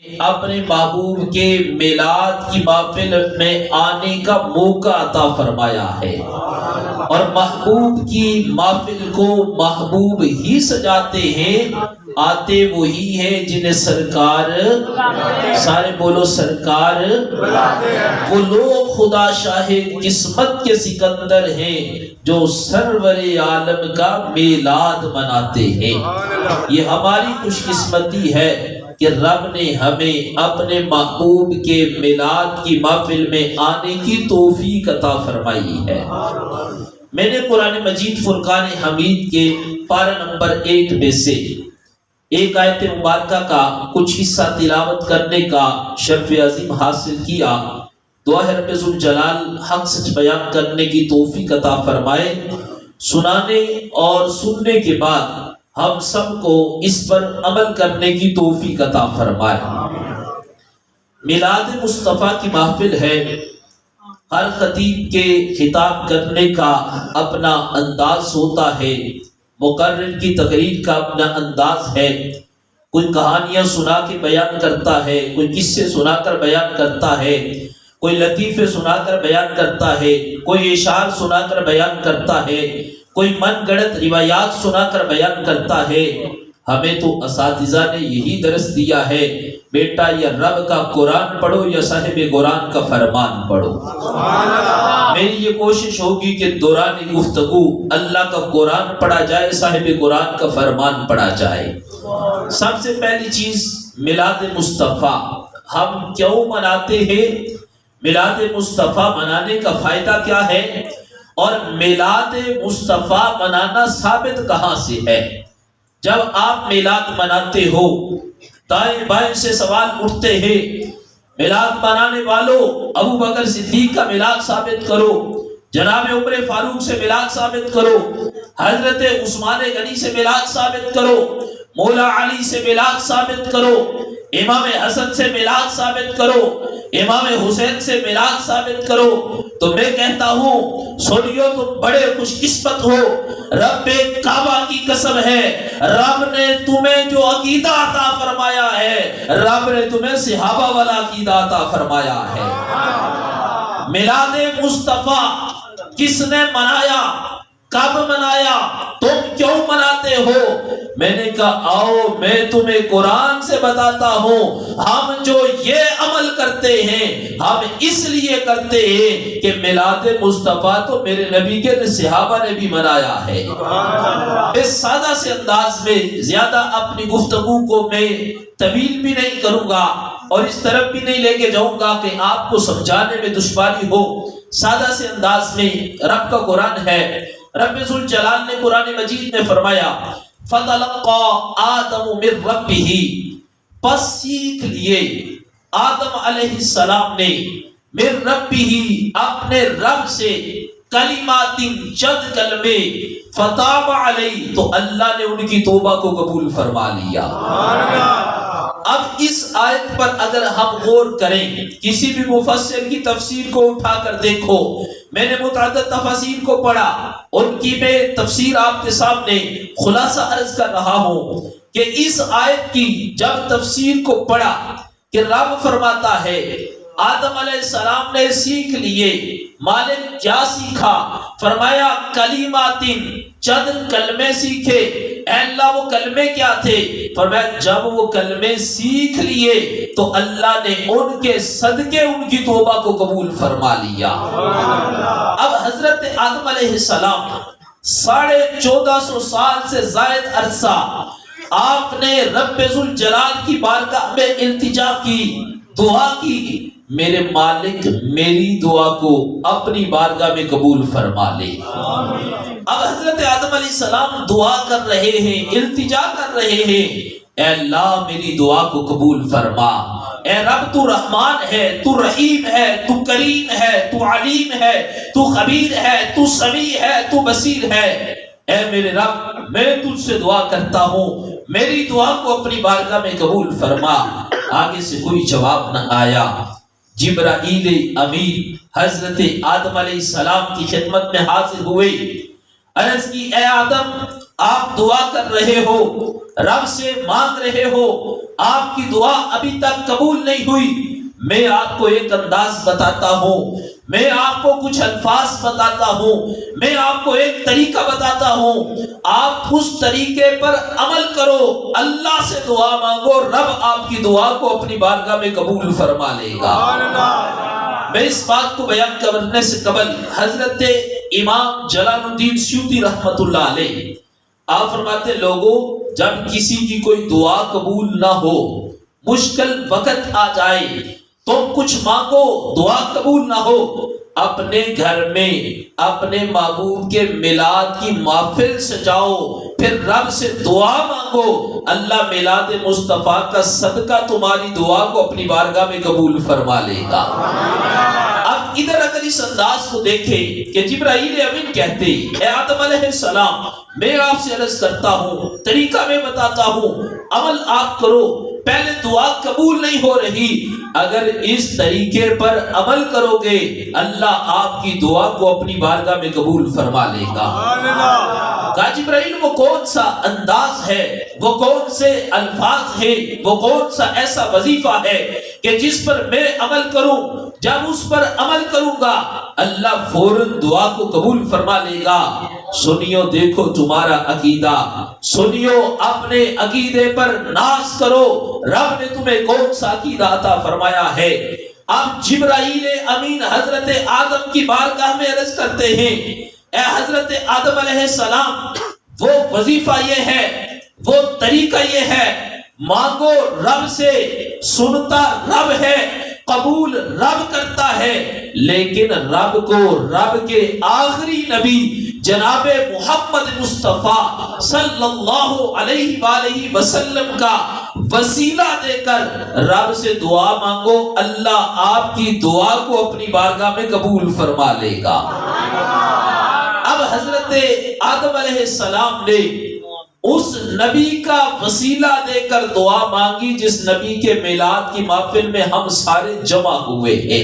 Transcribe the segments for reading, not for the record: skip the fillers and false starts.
اپنے محبوب کے میلاد کی محفل میں آنے کا موقع عطا فرمایا ہے، اور محبوب کی محفل کو محبوب ہی سجاتے ہیں، آتے وہی ہیں جنہیں سرکار، سارے بولو سرکار، وہ لوگ خدا شاہ قسمت کے سکندر ہیں جو سرور عالم کا میلاد مناتے ہیں۔ یہ ہماری خوش قسمتی ہے کہ رب نے ہمیں اپنے محبوب کے میلاد کی محفل میں آنے کی توفیق عطا فرمائی ہے۔ میں نے قرآن مجید فرقان حمید کے پارہ نمبر 1 میں سے ایک آیت مبارکہ کا کچھ حصہ تلاوت کرنے کا شرف عظیم حاصل کیا۔ دعا ہے رب ذوالجلال حق سچ بیان کرنے کی توفیق عطا فرمائے، سنانے اور سننے کے بعد ہم سب کو اس پر عمل کرنے کی توفیق عطا فرمائے۔ میلاد مصطفیٰ کی محفل ہے، ہر خطیب کے خطاب کرنے کا اپنا انداز ہوتا ہے، مقرر کی تقریر کا اپنا انداز ہے، کوئی کہانیاں سنا کے بیان کرتا ہے، کوئی قصے سنا کر بیان کرتا ہے، کوئی لطیفے سنا کر بیان کرتا ہے، کوئی اشعار سنا کر بیان کرتا ہے، کوئی من گڑت روایات سنا کر بیان کرتا ہے۔ ہمیں تو اساتذہ نے یہی درس دیا ہے، بیٹا یا رب کا قرآن پڑھو یا صاحب قرآن کا فرمان پڑھو۔ میری یہ کوشش ہوگی کہ دوران گفتگو اللہ کا قرآن پڑھا جائے، صاحب قرآن کا فرمان پڑھا جائے۔ سب سے پہلی چیز میلاد مصطفیٰ ہم کیوں مناتے ہیں، میلاد مصطفیٰ منانے کا فائدہ کیا ہے، اور میلاد مصطفیٰ منانا ثابت کہاں سے ہے؟ جب آپ میلاد مناتے ہو دائیں بائیں سے سوال اٹھتے ہیں، میلاد منانے والوں ابو بکر صدیق کا میلاد ثابت کرو، جناب عمر فاروق سے میلاد ثابت کرو، حضرت عثمان غنی سے میلاد ثابت کرو، مولا علی سے میلاد ثابت کرو، امام حسن سے میلاد ثابت کرو، امام حسین سے میلاد ثابت کرو۔ تو میں کہتا ہوں سنیو تم بڑے خوش قسمت ہو، رب کعبہ کی قسم ہے، رب نے تمہیں جو عقیدہ عطا فرمایا ہے، رب نے تمہیں صحابہ والا عقیدہ عطا فرمایا ہے۔ میلاد مصطفیٰ کس نے منایا، کب منایا، تم کیوں مناتے ہو؟ میں نے کہا آؤ میں تمہیں قرآن سے بتاتا ہوں، ہم جو یہ عمل کرتے ہیں ہم اس لیے کرتے ہیں کہ میلاد مصطفیٰ تو میرے نبی کے صحابہ نے بھی منایا ہے۔ اس سادہ سے انداز میں زیادہ اپنی گفتگو کو میں طویل بھی نہیں کروں گا اور اس طرف بھی نہیں لے کے جاؤں گا کہ آپ کو سمجھانے میں دشواری ہو۔ سادہ سے انداز میں رب کا قرآن ہے، رب ذوالجلال نے قرآن مجید میں فرمایا فَتَلَقَّى آدَمُ مِن رَبِّهِ، پس سیکھ لیے آدم علیہ السلام نے مِن رَبِّهِ، اپنے رب سے، کلمات چند کلمے، فَتَابَ عَلَيْهِ، تو اللہ نے ان کی توبہ کو قبول فرما لیا۔ اب اس آیت پر اگر ہم غور کریں، کسی بھی مفسر کی تفسیر کو اٹھا کر دیکھو، میں نے متعدد تفاسیر کو پڑھا، ان کی میں تفسیر آپ کے سامنے خلاصہ عرض کر رہا ہوں کہ اس آیت کی جب تفسیر کو پڑھا کہ رب فرماتا ہے آدم علیہ السلام نے سیکھ لیے، مالک کیا سیکھا؟ فرمایا کلمات، چند کلمے سیکھے۔ اے اللہ وہ کلمے کیا تھے؟ فرمایا جب وہ کلمے سیکھ لیے تو اللہ نے ان کے صدقے ان کی توبہ کو قبول فرما لیا۔ اب حضرت آدم علیہ السلام 1450 سال سے زائد عرصہ آپ نے رب ذوالجلال کی بارگاہ میں التجا کی، دعا کی، میرے مالک میری دعا کو اپنی بارگاہ میں قبول فرما لے۔ اب حضرت آدم علیہ السلام دعا کر رہے ہیں، التجا کر رہے ہیں، اے اللہ میری دعا کو قبول فرما، اے رب تو رحمان ہے، تو رحیم ہے، تو کریم ہے، تو علیم ہے، تو خبیر ہے، تو سمیع ہے، تو بصیر ہے۔ اے میرے رب میں تجھ سے دعا کرتا ہوں، میری دعا کو اپنی بارگاہ میں قبول فرما۔ آگے سے کوئی جواب نہ آیا۔ جبرائیل امین حضرت آدم علیہ السلام کی خدمت میں حاضر ہوئے، عرض کی اے آدم آپ دعا کر رہے ہو، رب سے مانگ رہے ہو، آپ کی دعا ابھی تک قبول نہیں ہوئی، میں آپ کو ایک انداز بتاتا ہوں، میں آپ کو کچھ الفاظ بتاتا ہوں، میں آپ کو ایک طریقہ بتاتا ہوں، آپ اس طریقے پر عمل کرو، اللہ سے دعا مانگو، رب آپ کی دعا کو اپنی بارگاہ میں قبول فرما لے گا۔ میں اس بات کو بیان کرنے سے قبل حضرت امام جلال الدین سیوطی رحمت اللہ علیہ آپ فرماتے، لوگوں جب کسی کی کوئی دعا قبول نہ ہو، مشکل وقت آ جائے، تم کچھ مانگو، دعا قبول نہ ہو، اپنے گھر میں اپنے محبوب کے میلاد کی محفل سجاؤ، پھر رب سے دعا مانگو، اللہ میلاد مصطفیٰ کا صدقہ تمہاری دعا کو اپنی بارگاہ میں قبول فرما لے گا۔ اب ادھر اگر اس انداز کو دیکھیں کہ جبرائیل امین کہتے، اے آدم علیہ السلام، میں آپ سے عرض کرتا ہوں، طریقہ میں بتاتا ہوں، عمل آپ کرو، پہلے دعا قبول نہیں ہو رہی، اگر اس طریقے پر عمل کرو گے اللہ آپ کی دعا کو اپنی بارگاہ میں قبول فرما لے گا۔ کہا جبرائیل وہ کون سا انداز ہے، وہ کون سے الفاظ ہے، وہ کون سا ایسا وظیفہ ہے کہ جس پر میں عمل کروں، جب اس پر عمل کروں گا اللہ فوراً دعا کو قبول فرما لے گا۔ سنیو، دیکھو تمہارا عقیدہ، سنیو اپنے عقیدے پر ناز کرو، رب نے تمہیں کون سا عقیدہ عطا فرمایا ہے۔ اب جبرائیل امین حضرت آدم کی بارگاہ میں عرض کرتے ہیں، اے حضرت آدم علیہ السلام، وہ وظیفہ یہ ہے، وہ طریقہ یہ ہے، مانگو رب سے، سنتا رب ہے، قبول رب کرتا ہے، لیکن رب کو رب کے آخری نبی جناب محمد مصطفیٰ صلی اللہ علیہ وآلہ وسلم کا وسیلہ دے کر رب سے دعا مانگو، اللہ آپ کی دعا کو اپنی بارگاہ میں قبول فرما لے گا۔ اب حضرت آدم علیہ السلام نے اس نبی کا وسیلہ دے کر دعا مانگی جس نبی کے میلاد کی محفل میں ہم سارے جمع ہوئے ہیں۔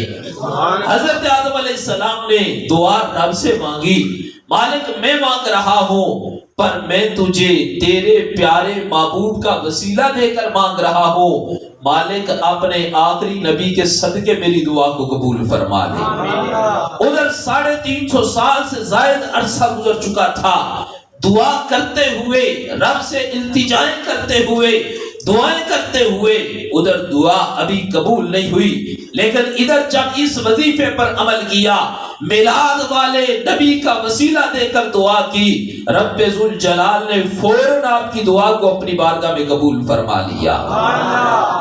حضرت آدم علیہ السلام نے دعا رب سے مانگی، مالک میں مانگ رہا ہوں پر میں تجھے تیرے پیارے محبوب کا وسیلہ دے کر مانگ رہا ہوں، مالک اپنے آخری نبی کے صدقے میری دعا کو قبول فرما لے۔ ادھر 350 سال سے زائد عرصہ گزر چکا تھا، دعا کرتے ہوئے، رب سے التجائیں کرتے ہوئے، دعائیں کرتے ہوئے، ادھر دعا ابھی قبول نہیں ہوئی، لیکن ادھر جب اس وظیفے پر عمل کیا، میلاد والے نبی کا وسیلہ دے کر دعا کی، رب ذوالجلال نے فوراً آپ کی دعا کو اپنی بارگاہ میں قبول فرما لیا۔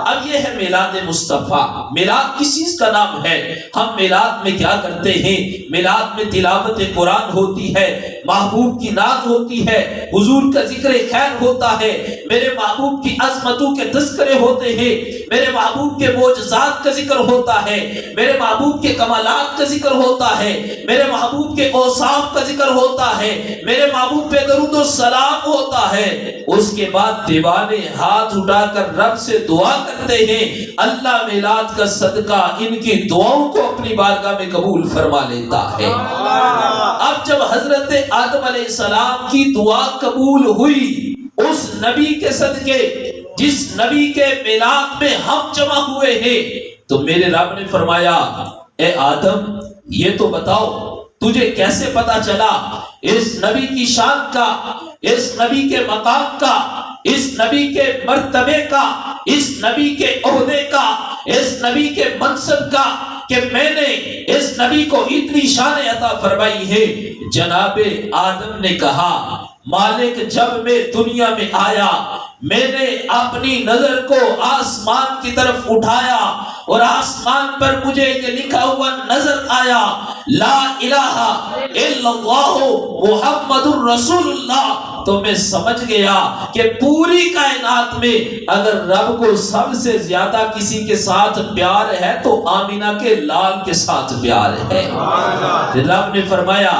اب یہ ہے میلاد مصطفیٰ۔ میلاد کس چیز کا نام ہے؟ ہم میلاد میں کیا کرتے ہیں؟ میلاد میں تلاوت قرآن ہوتی ہے، محبوب کی نعت ہوتی ہے، حضور کا ذکر خیر ہوتا ہے، میرے محبوب کی عظمتوں کے تذکرے ہوتے ہیں، میرے محبوب کے معجزات کا ذکر ہوتا ہے، میرے محبوب کے کمالات کا ذکر ہوتا ہے، میرے محبوب کے اوصاف کا ذکر ہوتا ہے، میرے محبوب پہ درود و سلام ہوتا ہے۔ اس کے بعد دیوانے ہاتھ اٹھا کر رب سے دعا کرتے ہیں، اللہ میلاد کا صدقہ ان کی دعاؤں کو اپنی بارگاہ میں قبول فرما لیتا ہے۔ اب جب حضرت آدم علیہ السلام کی دعا قبول ہوئی اس نبی کے صدقے جس نبی کے میلاد میں ہم جمع ہوئے ہیں، تو میرے رب نے فرمایا، اے آدم یہ تو بتاؤ تجھے کیسے پتا چلا اس نبی کی شان کا، اس نبی کے مقام کا، اس نبی کے مرتبے کا، اس نبی کے عہدے کا، اس نبی کے منصب کا، کہ میں نے اس نبی کو اتنی شان عطا فرمائی ہے۔ جناب آدم نے کہا، مالک جب میں دنیا میں آیا میں نے اپنی نظر کو آسمان کی طرف اٹھایا اور آسمان پر مجھے یہ لکھا ہوا نظر آیا، لا الہ الا اللہ محمد الرسول اللہ، تو میں سمجھ گیا کہ پوری کائنات میں اگر رب کو سب سے زیادہ کسی کے ساتھ پیار ہے تو آمینہ کے لال کے ساتھ پیار ہے۔ رب نے فرمایا،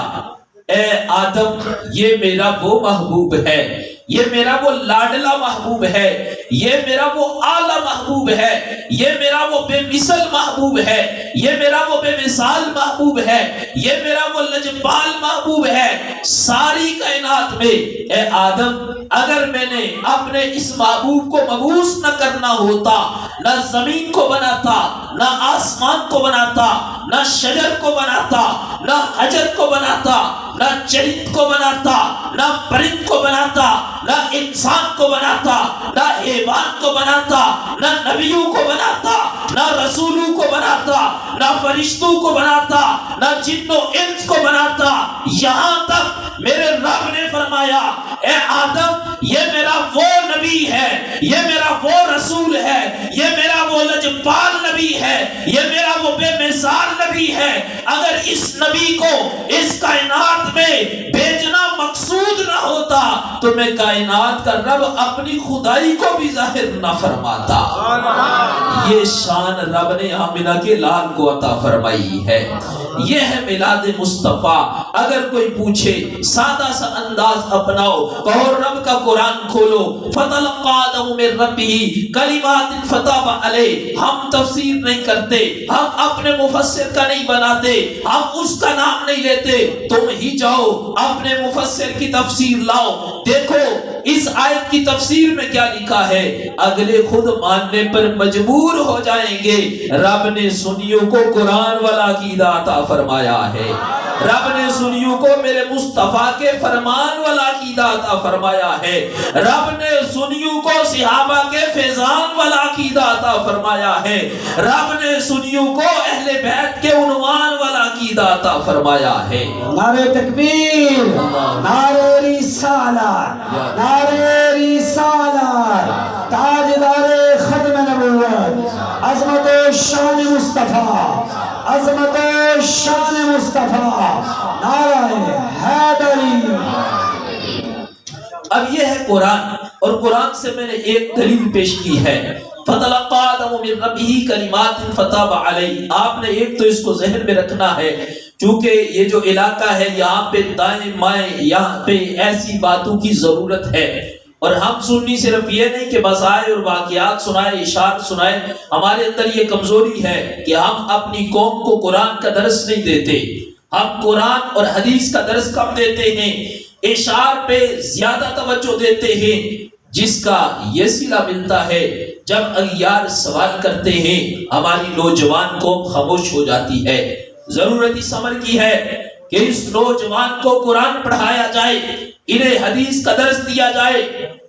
اے آدم یہ میرا وہ محبوب ہے، یہ میرا وہ لاڈلا محبوب ہے یہ میرا وہ اعلیٰ محبوب ہے، یہ میرا وہ بے مثل محبوب ہے، یہ میرا وہ بے مثال محبوب ہے، یہ میرا وہ لجپال محبوب ہے ساری کائنات میں۔ اے آدم، اگر میں نے اپنے اس محبوب کو مبعوث نہ کرنا ہوتا، نہ زمین کو بناتا، نہ آسمان کو بناتا، نہ شجر کو بناتا، نہ حجر کو بناتا، نہ چرند کو بناتا، نہ پرند کو بناتا، نہ انسان کو بناتا، نہ حیوان کو بناتا، نہ نبیوں کو بناتا، نہ رسولوں کو بناتا، نہ فرشتوں کو بناتا، نہ جن و انس کو بناتا، یہاں تک میرے رب نے فرمایا اے آدم یہ میرا وہ نبی ہے، یہ میرا وہ رسول ہے، یہ میرا وہ لجپال نبی ہے، یہ میرا وہ بے مثال نبی ہے۔ اگر اس نبی کو اس کائنات میں بھیجنا مقصود نہ ہوتا تو میں کائنات کا رب اپنی خدائی کو بھی ظاہر نہ فرماتا۔ یہ شان رب نے آمنہ کے لال کو عطا فرمائی ہے۔ یہ ہے میلاد مصطفیٰ۔ اگر کوئی پوچھے سادہ سا انداز اپناؤ، کہو رب کا قرآن کھولو، فَتَلَقَّىٰ آدَمُ مِن رَبِّهِ كَلِمَاتٍ فَتَابَ عَلَيْهِ۔ ہم تفسیر نہیں کرتے، ہم اپنے مفسر کا نہیں بناتے، ہم اس کا نام نہیں لیتے، تم ہی جاؤ اپنے مفسر کی تفسیر لاؤ، دیکھو اس آیت کی تفسیر میں کیا لکھا ہے۔ اگلے خود ماننے پر مجبور ہو جائیں گے۔ رب نے سنیوں کو قرآن والا عقیدہ عطا فرمایا ہے، رب نے سنیوں کو میرے مصطفیٰ کے فرمان والا عقیدہ عطا فرمایا ہے، رب نے سنیوں کو صحابہ کے فیضان والا عقیدہ عطا فرمایا ہے، رب نے سنیوں کو اہل بیت کے عنوان والا عقیدہ عطا فرمایا ہے۔ نعرہ تکبیر، نعرہ رسالت، نعرہ رسالت، تاجدار ختم نبوت، عظمت و شان مصطفیٰ، عظمت و شان مصطفیٰ، نعرہ حیدری۔ اب یہ ہے قرآن، اور قرآن سے میں نے ایک دلیل پیش کی ہے۔ فَتَلَقَّىٰ آدَمُ مِن رَبِّهِ كَلِمَاتٍ فَتَابَ عَلَيْهِ۔ آپ نے ایک تو اس کو ذہن میں رکھنا ہے، چونکہ یہ جو علاقہ ہے یہاں پہ دائیں بائیں یہاں پہ ایسی باتوں کی ضرورت ہے، اور ہم سنی صرف یہ نہیں کہ بسائے اور واقعات سنائے، اشار سنائے۔ ہمارے اندر یہ کمزوری ہے کہ ہم اپنی قوم کو قرآن کا درس نہیں دیتے، ہم قرآن اور حدیث کا درس کم دیتے ہیں، اشار پہ زیادہ توجہ دیتے ہیں، جس کا یہ صلہ ملتا ہے جب اغیار سوال کرتے ہیں ہماری نوجوان قوم خاموش ہو جاتی ہے۔ ضرورت اس امر کی ہے کہ اس نوجوان کو قرآن پڑھایا جائے، انہیں حدیث کا درس دیا جائے،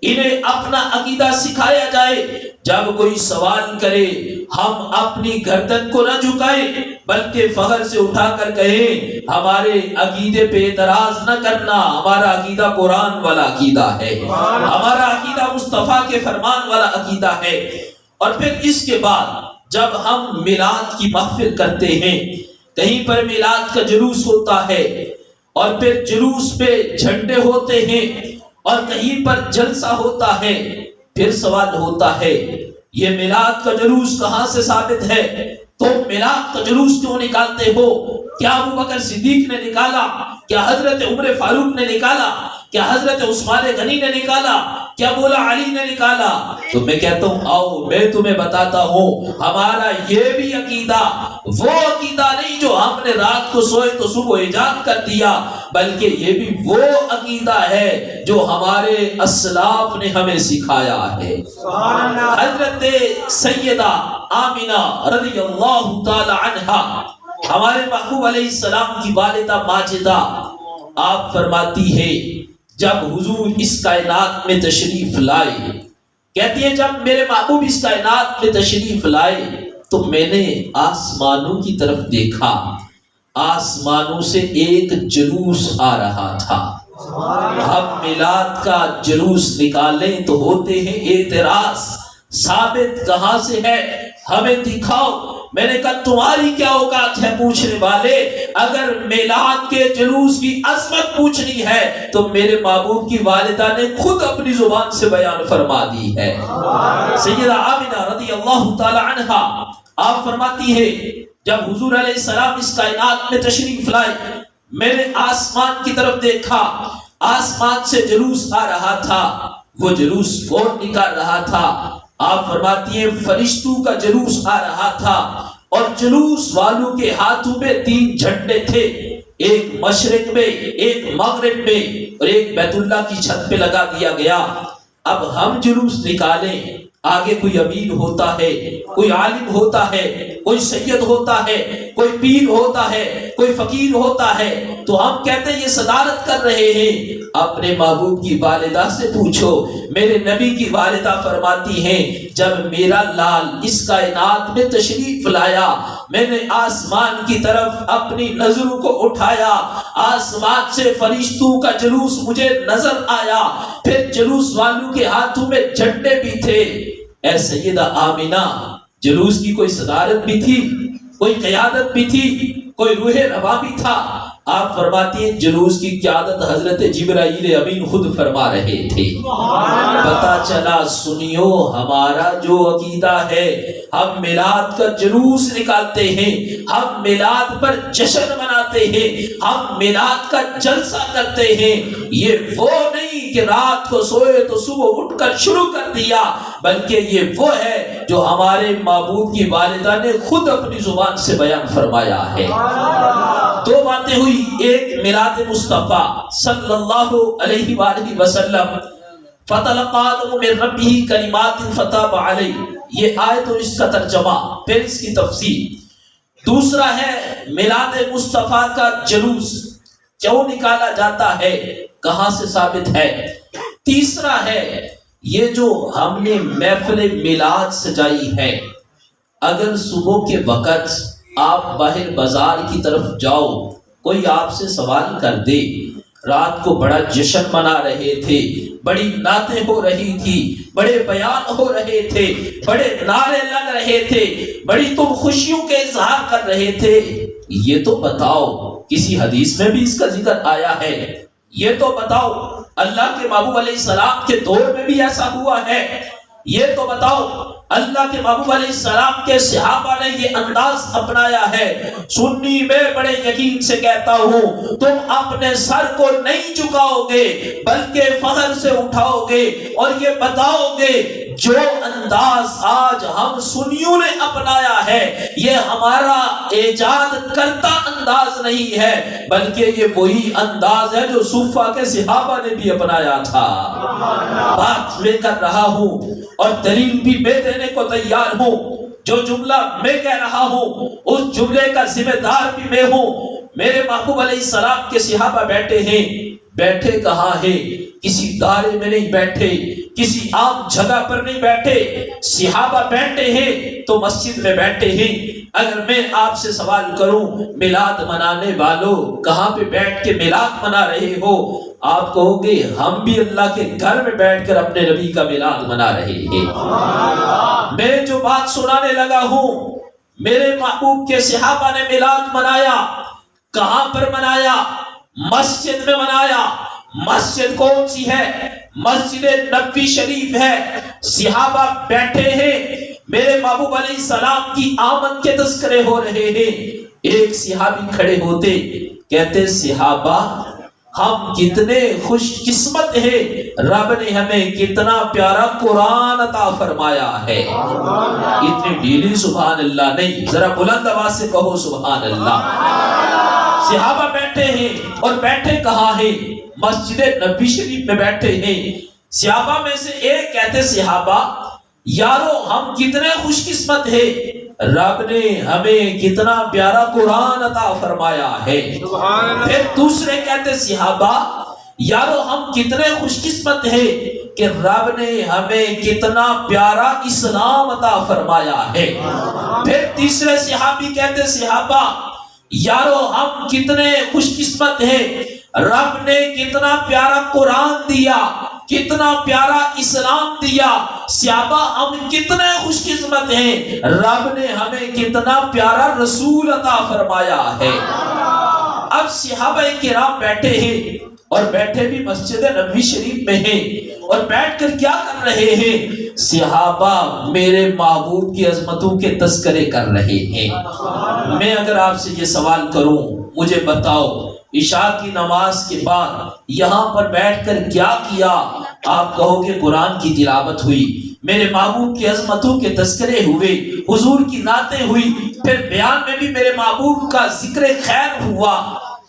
انہیں اپنا عقیدہ سکھایا جائے۔ جب کوئی سوال کرے ہم اپنی گردن کو نہ جھکائیں بلکہ فخر سے اٹھا کر کہیں ہمارے عقیدے پہ اعتراض نہ کرنا، ہمارا عقیدہ قرآن والا عقیدہ ہے، ہمارا عقیدہ مصطفیٰ کے فرمان والا عقیدہ ہے۔ اور پھر اس کے بعد جب ہم میلاد کی محفل کرتے ہیں، کہیں پر میلاد کا جلوس ہوتا ہے اور پھر جلوس پہ جھنڈے ہوتے ہیں اور کہیں پر جلسہ ہوتا ہے، پھر سوال ہوتا ہے یہ میلاد کا جلوس کہاں سے ثابت ہے؟ تم میلاد کا جلوس کیوں نکالتے ہو؟ کیا ابو بکر صدیق نے نکالا؟ کیا حضرت عمر فاروق نے نکالا؟ کیا حضرت عثمان غنی نے نکالا؟ کیا مولا علی نے نکالا؟ تو میں کہتا ہوں آؤ میں تمہیں بتاتا ہوں، ہمارا یہ بھی عقیدہ وہ عقیدہ نہیں جو ہم نے رات کو سوئے تو صبح ایجاد کر دیا، بلکہ یہ بھی وہ عقیدہ ہے جو ہمارے اسلاف نے ہمیں سکھایا ہے۔ حضرت سیدہ آمنہ رضی اللہ تعالی عنہا، ہمارے محبوب علیہ السلام کی والدہ ماجدہ، آپ فرماتی ہے جب حضور اس کائنات میں تشریف لائے، کہتی ہیں جب میرے محبوب اس کائنات میں تشریف لائے تو میں نے آسمانوں کی طرف دیکھا، آسمانوں سے ایک جلوس آ رہا تھا۔ ہم میلاد کا جلوس نکالیں تو ہوتے ہیں اعتراض، ثابت کہاں سے ہے؟ ہمیں دکھاؤ۔ میں نے کہا تمہاری کیا اوقات ہے پوچھنے والے؟ اگر میلاد کے جلوس کی عظمت پوچھنی ہے تو میرے محبوب کی والدہ نے خود اپنی زبان سے بیان فرما دی ہے۔ سیدہ آمنہ رضی اللہ تعالی عنہا آپ فرماتی ہے جب حضور علیہ السلام اس کائنات میں تشریف لائے، میں نے آسمان کی طرف دیکھا، آسمان سے جلوس آ رہا تھا، وہ جلوس کون نکال رہا تھا؟ آپ فرماتی ہیں فرشتوں کا جلوس آ رہا تھا، اور جلوس والوں کے ہاتھوں میں 3 جھنڈے تھے، ایک مشرق میں، ایک مغرب میں، اور ایک بیت اللہ کی چھت پہ لگا دیا گیا۔ اب ہم جلوس نکالیں، آگے کوئی امیر ہوتا ہے، کوئی عالم ہوتا ہے، کوئی سید ہوتا ہے، کوئی پیر ہوتا ہے، کوئی فقیر ہوتا ہے، تو ہم کہتے ہیں یہ صدارت کر رہے ہیں۔ اپنے محبوب کی والدہ سے پوچھو، میرے نبی کی والدہ فرماتی ہیں جب میرا لال اس کائنات میں تشریف لایا، میں نے آسمان کی طرف اپنی نظروں کو اٹھایا، آسمان سے فرشتوں کا جلوس مجھے نظر آیا، پھر جلوس والوں کے ہاتھوں میں جھنڈے بھی تھے۔ اے سیدہ آمینہ، جلوس کی کوئی صدارت بھی تھی، کوئی قیادت بھی تھی، کوئی روح رواں بھی تھا۔ آپ فرماتی ہیں جلوس کی قیادت حضرت جبرائیل امین خود فرما رہے تھے۔ پتہ چلا سنیو ہمارا جو عقیدہ ہے، ہم میلاد کا جلوس نکالتے ہیں، ہم میلاد پر جشن مناتے ہیں، ہم میلاد کا جلسہ کرتے ہیں، یہ وہ نہیں کہ رات کو سوئے تو صبح اٹھ کر شروع کر دیا، بلکہ یہ وہ ہے جو ہمارے معبود کی والدہ نے خود اپنی زبان سے بیان فرمایا ہے۔ 2 باتیں ہوئی، ایک میلاد مصطفیٰ صلی اللہ علیہ وآلہ وسلم، فَتَلَقَى آدَمُ مِن رَبِّهِ كَلِمَاتٍ فَتَابَ عَلَيْهِ، یہ آیت اور اس کا ترجمہ، پھر اس کی تفسیر۔ دوسرا ہے میلاد مصطفیٰ کا جلوس کیوں نکالا جاتا ہے، کہاں سے ثابت ہے۔ تیسرا ہے یہ جو ہم نے محفل میلاد سجائی ہے، اگر صبح کے وقت آپ باہر بازار کی طرف جاؤ، کوئی آپ سے سوال کر دے رات کو بڑا جشن منا رہے تھے، بڑی نعتیں ہو رہی تھی، بڑے بیان ہو رہے تھے، بڑے نعرے لگ رہے تھے، بڑی تم خوشیوں کے اظہار کر رہے تھے، یہ تو بتاؤ کسی حدیث میں بھی اس کا ذکر آیا ہے؟ یہ تو بتاؤ اللہ کے محبوب علیہ السلام کے دور میں بھی ایسا ہوا ہے؟ یہ تو بتاؤ اللہ کے محبوب علیہ السلام کے صحابہ نے یہ انداز اپنایا ہے؟ سنی میں بڑے یقین سے کہتا ہوں تم اپنے سر کو نہیں جھکاؤ گے بلکہ فخر سے اٹھاؤ گے اور یہ بتاؤ گے جو انداز آج ہم سنیوں نے اپنایا ہے یہ ہمارا ایجاد کرتا انداز نہیں ہے بلکہ یہ وہی انداز ہے جو صفہ کے صحابہ نے بھی اپنایا تھا۔ بات میں کر رہا ہوں اور دلیل بھی میں دینے کو تیار ہوں، جو جملہ میں کہہ رہا ہوں اس جملے کا ذمہ دار بھی میں ہوں۔ میرے محبوب علیہ السلام کے صحابہ بیٹھے ہیں، بیٹھے کہاں ہیں؟ کسی دارے میں نہیں بیٹھے، کسی عام جگہ پر نہیں بیٹھے، صحابہ بیٹھے ہیں تو مسجد میں بیٹھے ہیں۔ اگر میں آپ سے سوال کروں میلاد منانے والوں کہاں پہ بیٹھ کے میلاد منا رہے ہو، آپ کہو گے ہم بھی اللہ کے گھر میں بیٹھ کر اپنے نبی کا میلاد منا رہے ہیں۔ میں جو بات سنانے لگا ہوں میرے محبوب کے صحابہ نے میلاد منایا، کہاں پر منایا؟ مسجد میں منایا۔ مسجد کون سی ہے؟ مسجد نبوی شریف ہے۔ صحابہ بیٹھے ہیں، میرے محبوب علیہ السلام کی آمد کے تذکرے ہو رہے ہیں۔ ایک صحابی کھڑے ہوتے کہتے صحابہ ہم کتنے خوش قسمت ہیں، رب نے ہمیں کتنا پیارا قرآن عطا فرمایا ہے۔ اتنی ڈھیلی سبحان اللہ نہیں، ذرا بلند آواز سے کہو سبحان اللہ۔ صحابہ بیٹھے ہیں اور بیٹھے کہاں ہیں؟ مسجد نبی شریف میں بیٹھے ہیں۔ صحابہ میں سے ایک کہتے صحابہ یارو ہم کتنے خوش قسمت ہیں، رب نے ہمیں کتنا پیارا قرآن عطا فرمایا ہے۔ پھر دوسرے کہتے صحابہ یارو ہم کتنے خوش قسمت ہیں کہ رب نے ہمیں کتنا پیارا اسلام عطا فرمایا ہے۔ پھر تیسرے صحابی کہتے صحابہ یارو ہم کتنے خوش قسمت ہیں، رب نے کتنا پیارا قرآن دیا، کتنا پیارا اسلام دیا۔ صحابہ ہم کتنے خوش قسمت ہیں، رب نے ہمیں کتنا پیارا رسول عطا فرمایا ہے۔ اب صحابہ کرام بیٹھے ہیں اور بیٹھے بھی مسجد نبوی شریف میں ہیں اور بیٹھ کر کیا کر رہے ہیں؟ صحابہ میرے محبوب کی عظمتوں کے تذکرے کر رہے ہیں۔ میں اگر آپ سے یہ سوال کروں مجھے بتاؤ عشاء کی نماز کے بعد یہاں پر بیٹھ کر کیا کیا؟ آپ کہو کہ قرآن کی تلاوت ہوئی، میرے محبوب کی عظمتوں کے تذکرے ہوئے، حضور کی نعتیں ہوئی، پھر بیان میں بھی میرے محبوب کا ذکر خیر ہوا،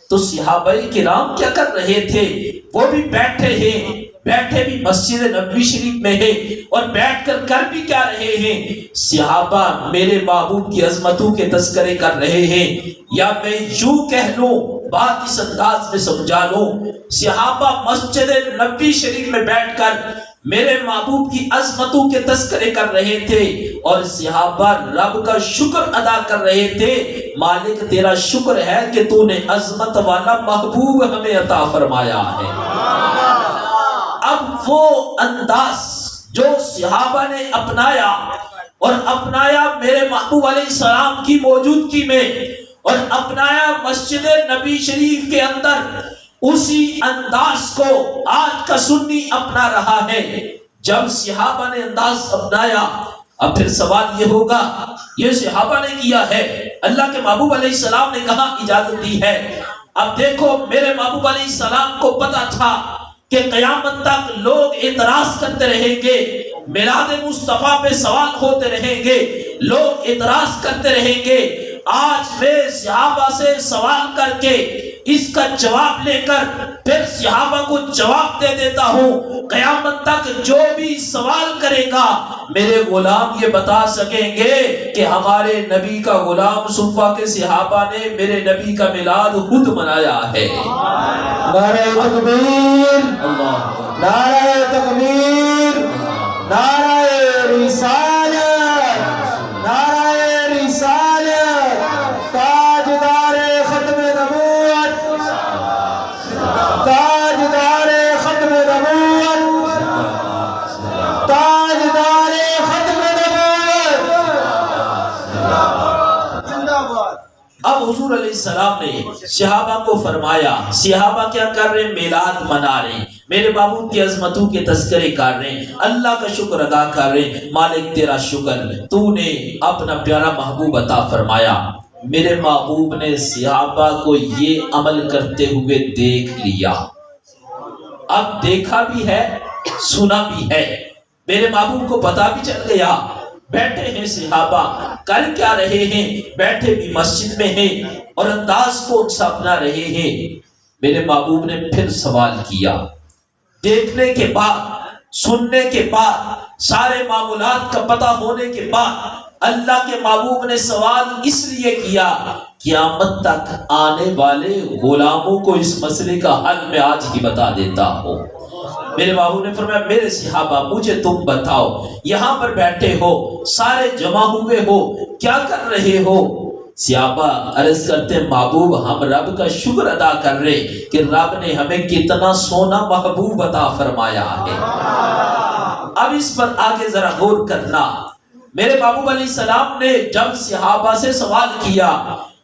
تو صحابہ کرام کیا کر رہے تھے؟ وہ بھی بیٹھے ہیں، بیٹھے بھی مسجد نبوی شریف میں ہے، اور بیٹھ کر بھی کیا رہے ہیں؟ صحابہ میرے محبوب کی عظمتوں کے تذکرے کر رہے ہیں۔ یا میں یوں کہہ لوں، بات اس انداز میں سمجھا لوں، صحابہ مسجد نبوی شریف میں بیٹھ کر میرے محبوب کی عظمتوں کے تذکرے کر رہے تھے، اور صحابہ رب کا شکر ادا کر رہے تھے، مالک تیرا شکر ہے کہ تو نے عظمت والا محبوب ہمیں عطا فرمایا ہے۔ اب وہ انداز جو صحابہ نے اپنایا، اور اپنایا میرے محبوب علیہ السلام کی موجودگی میں، اور اپنایا مسجد نبی شریف کے اندر، اسی انداز کو آج کا سنی اپنا رہا ہے۔ جب صحابہ نے انداز اپنایا، اب پھر سوال یہ ہوگا، یہ صحابہ نے کیا ہے، اللہ کے محبوب علیہ السلام نے کہاں اجازت دی ہے؟ اب دیکھو، میرے محبوب علیہ السلام کو پتا تھا کہ قیامت تک لوگ اعتراض کرتے رہیں گے، میلاد مصطفیٰ پہ سوال ہوتے رہیں گے، لوگ اعتراض کرتے رہیں گے۔ آج میں صحابہ سے سوال کر کے اس کا جواب لے کر پھر صحابہ کو جواب دے دیتا ہوں، قیامت تک جو بھی سوال کرے گا میرے غلام یہ بتا سکیں گے کہ ہمارے نبی کا غلام صفہ کے صحابہ نے میرے نبی کا میلاد خود منایا ہے۔ نعرہ تکبیر، نعرہ تکبیر، نعرہ رسالت، نعرہ رسالت، تاجدار ختم نبوت، تاجدار ختم نبوت، تاجدار ختم نبوت۔ اب حضور علیہ السلام نے صحابہ کو فرمایا، صحابہ کیا کر رہے ہیں؟ میلاد منا رہے ہیں، میرے محبوب کی عظمتوں کے تذکرے کر رہے ہیں، اللہ کا شکر ادا کر رہے ہیں، مالک تیرا شکر، تو نے اپنا پیارا محبوب عطا فرمایا۔ میرے محبوب نے صحابہ کو یہ عمل کرتے ہوئے دیکھ لیا، اب دیکھا بھی ہے، سنا بھی ہے، میرے محبوب کو پتا بھی چل گیا۔ بیٹھے ہیں صحابہ، کر کیا رہے ہیں؟ بیٹھے بھی مسجد میں ہیں اور انداز کو اپنا رہے ہیں۔ میرے محبوب نے پھر سوال کیا، دیکھنے کے بعد، سننے کے بعد، سارے معمولات کا پتہ ہونے کے بعد اللہ کے محبوب نے سوال اس لیے کیا، قیامت تک آنے والے غلاموں کو اس مسئلے کا حل میں آج ہی بتا دیتا ہوں۔ میرے محبوب نے فرمایا، میرے صحابہ مجھے تم بتاؤ، یہاں پر بیٹھے ہو، سارے جمع ہوئے ہو، کیا کر رہے ہو؟ صحابہ عرض کرتے ہیں، محبوب ہم رب کا شکر ادا کر رہے کہ رب نے ہمیں کتنا سونا محبوب عطا فرمایا ہے۔ اب اس پر آگے ذرا غور کرنا، میرے محبوب علیہ السلام نے جب صحابہ سے سوال کیا،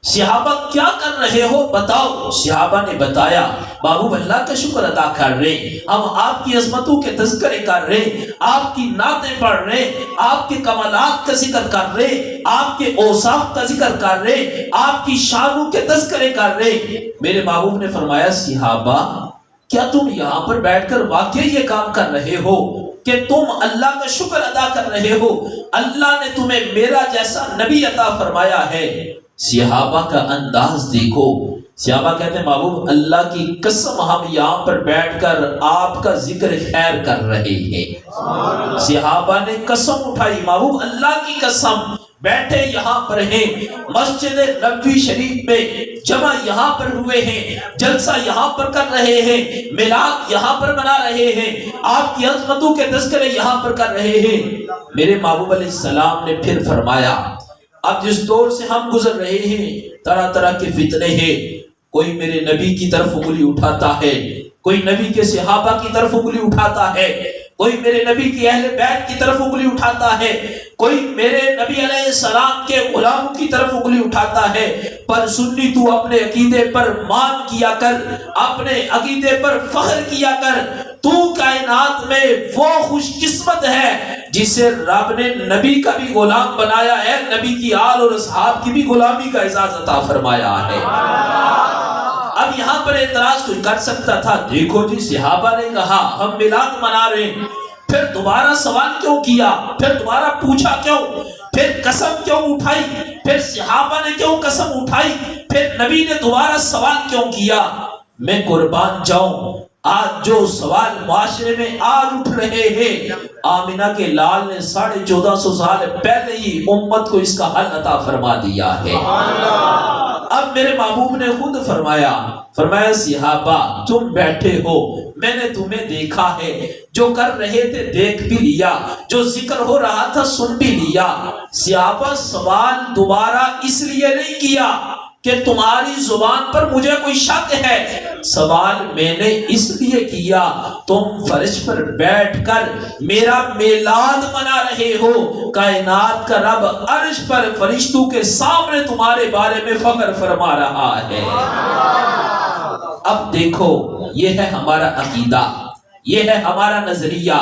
صحابہ کیا کر رہے ہو بتاؤ، صحابہ نے بتایا، محبوب اللہ کا شکر ادا کر رہے، ہم آپ کی عظمتوں کے تذکرے کر رہے، آپ کی نعتیں پڑھ رہے، آپ کے کمالات کا ذکر کر رہے، آپ کے اوصاف کا ذکر کر رہے، آپ کی شانوں کے تذکرے کر رہے۔ میرے محبوب نے فرمایا، صحابہ کیا تم یہاں پر بیٹھ کر واقعی یہ کام کر رہے ہو کہ تم اللہ کا شکر ادا کر رہے ہو؟ اللہ نے تمہیں میرا جیسا نبی عطا فرمایا ہے۔ صحابہ کا انداز دیکھو، صحابہ کہتے ہیں، محبوب اللہ کی قسم ہم یہاں پر بیٹھ کر آپ کا ذکر خیر کر رہے ہیں۔ صحابہ نے قسم اٹھائی، محبوب اللہ کی قسم، بیٹھے یہاں پر ہیں، مسجد نبوی شریف میں جمع یہاں پر ہوئے ہیں، جلسہ یہاں پر کر رہے ہیں، میلاد یہاں پر منا رہے ہیں، آپ کی عظمتوں کے تذکرے یہاں پر کر رہے ہیں۔ میرے محبوب علیہ السلام نے پھر فرمایا، اب جس دور سے ہم گزر رہے ہیں طرح طرح کے فتنے ہیں، کوئی میرے نبی کی طرف انگلی اٹھاتا ہے، کوئی نبی کے صحابہ کی طرف انگلی اٹھاتا ہے، کوئی میرے نبی کی اہل بیت کی طرف انگلی اٹھاتا ہے، کوئی میرے نبی علیہ السلام کے غلاموں کی طرف انگلی اٹھاتا ہے۔ پر سنی تو اپنے عقیدے پر مان کیا کر، اپنے عقیدے پر فخر کیا کر، تو کائنات میں وہ خوش قسمت ہے جسے رب نے نبی کا بھی غلام بنایا ہے، نبی کی آل اور اصحاب کی بھی غلامی کا اعزاز عطا فرمایا ہے۔ اب یہاں پر اعتراض کوئی کر سکتا تھا، دیکھو جی صحابہ نے کہا ہم میلاد منا رہے ہیں، پھر دوبارہ سوال کیوں کیا، پھر دوبارہ پوچھا کیوں، پھر قسم کیوں اٹھائی، پھر صحابہ نے کیوں قسم اٹھائی، پھر نبی نے دوبارہ سوال کیوں کیا؟ میں قربان جاؤں، آج جو سوال معاشرے میں آج اٹھ رہے ہیں، آمینہ کے لال نے 1450 سال پہلے ہی امت کو اس کا حل عطا فرما دیا ہے۔ اب میرے محبوب نے خود فرمایا صحابہ تم بیٹھے ہو، میں نے تمہیں دیکھا ہے، جو کر رہے تھے دیکھ بھی لیا، جو ذکر ہو رہا تھا سن بھی لیا۔ صحابہ سوال دوبارہ اس لیے نہیں کیا کہ تمہاری زبان پر مجھے کوئی شک ہے، سوال میں نے اس لیے کیا تم فرش پر بیٹھ کر میرا میلاد منا رہے ہو، کائنات کا رب عرش پر فرشتوں کے سامنے تمہارے بارے میں فخر فرما رہا ہے۔ اب دیکھو یہ ہے ہمارا عقیدہ، یہ ہے ہمارا نظریہ،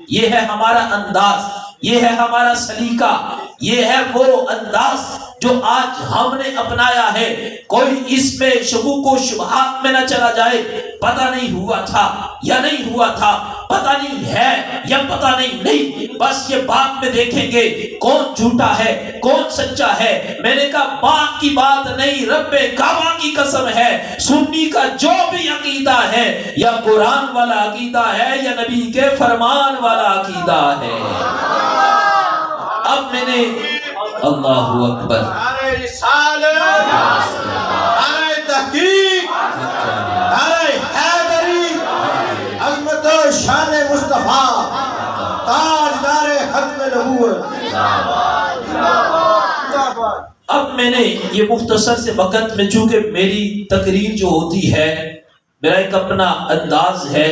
یہ ہے ہمارا انداز، یہ ہے ہمارا سلیقہ، یہ ہے وہ انداز جو آج ہم نے اپنایا ہے۔ کوئی اس میں شکوک و شبہات میں نہ چلا جائے، پتہ نہیں ہوا تھا یا نہیں ہوا تھا، پتہ نہیں ہے یا پتہ نہیں، بس یہ بات میں دیکھیں گے کون جھوٹا ہے کون سچا ہے۔ میں نے کہا بات کی بات نہیں، رب کعبہ کی قسم ہے، سنی کا جو بھی عقیدہ ہے یا قرآن والا عقیدہ ہے یا نبی کے فرمان والا عقیدہ ہے۔ اب میں نے اللہ اکبر، نعرہ رسالت، نعرہ تحقیق، نعرہ حیدری، عظمت و شان مصطفیٰ، تاجدار ختم نبوت۔ اب میں نے یہ مختصر سے وقت میں، چونکہ میری تقریر جو ہوتی ہے میرا ایک اپنا انداز ہے،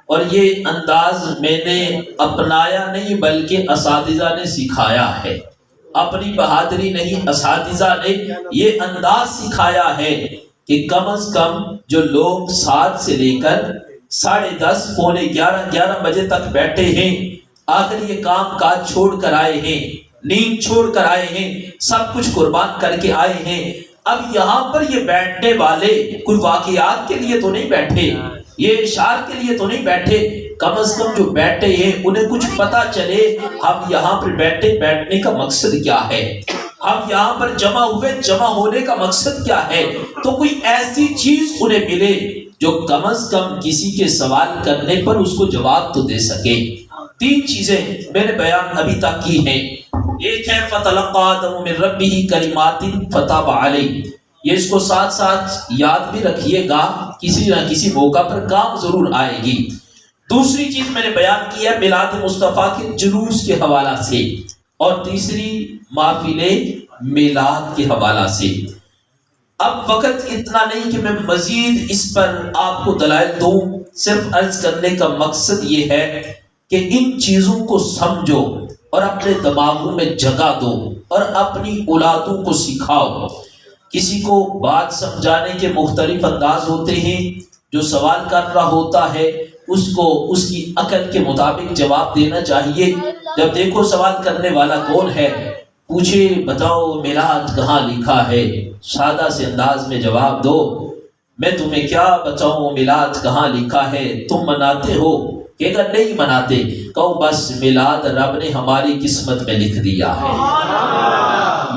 اور یہ انداز میں نے اپنایا نہیں بلکہ اساتذہ نے سکھایا ہے، اپنی بہادری نہیں، اساتذہ نے یہ انداز سکھایا ہے کہ کم از کم جو لوگ 7 سے لے کر 10:30 پونے 11 بجے تک بیٹھے ہیں، آخر یہ کام کاج چھوڑ کر آئے ہیں، نیند چھوڑ کر آئے ہیں، سب کچھ قربان کر کے آئے ہیں، اب یہاں پر یہ بیٹھنے والے کوئی واقعات کے لیے تو نہیں بیٹھے، یہ اشعار کے لیے تو نہیں بیٹھے، کم از کم جو بیٹھے ہیں انہیں کچھ پتا چلے ہم یہاں پر بیٹھنے کا مقصد کیا ہے، ہم یہاں پر جمع ہونے کا مقصد کیا ہے، تو کوئی ایسی چیز انہیں ملے جو کم از کم کسی کے سوال کرنے پر اس کو جواب تو دے سکے۔ 3 چیزیں میں نے بیان ابھی تک کی ہیں۔ ایک ہے فَتَلَقَّىٰ آدَمُ مِن رَبِّهِ كَلِمَاتٍ فَتَابَ عَلَيْهِ، یہ اس کو ساتھ یاد بھی رکھیے گا، کسی نہ کسی موقع پر کام ضرور آئے گی۔ دوسری چیز میں نے بیان کی ہے میلاد مصطفیٰ کے جلوس کے حوالہ سے، اور تیسری محفل میلاد کے حوالہ سے۔ اب وقت اتنا نہیں کہ میں مزید اس پر آپ کو دلائل دوں، صرف عرض کرنے کا مقصد یہ ہے کہ ان چیزوں کو سمجھو اور اپنے دماغوں میں جگہ دو اور اپنی اولادوں کو سکھاؤ۔ کسی کو بات سمجھانے کے مختلف انداز ہوتے ہیں، جو سوال کر رہا ہوتا ہے اس کو اس کی عقل کے مطابق جواب دینا چاہیے۔ جب دیکھو سوال کرنے والا کون ہے، پوچھے بتاؤ میلاد کہاں لکھا ہے، سادہ سے انداز میں جواب دو، میں تمہیں کیا بتاؤں میلاد کہاں لکھا ہے، تم مناتے ہو؟ کہ اگر نہیں مناتے کہو بس میلاد رب نے ہماری قسمت میں لکھ دیا ہے،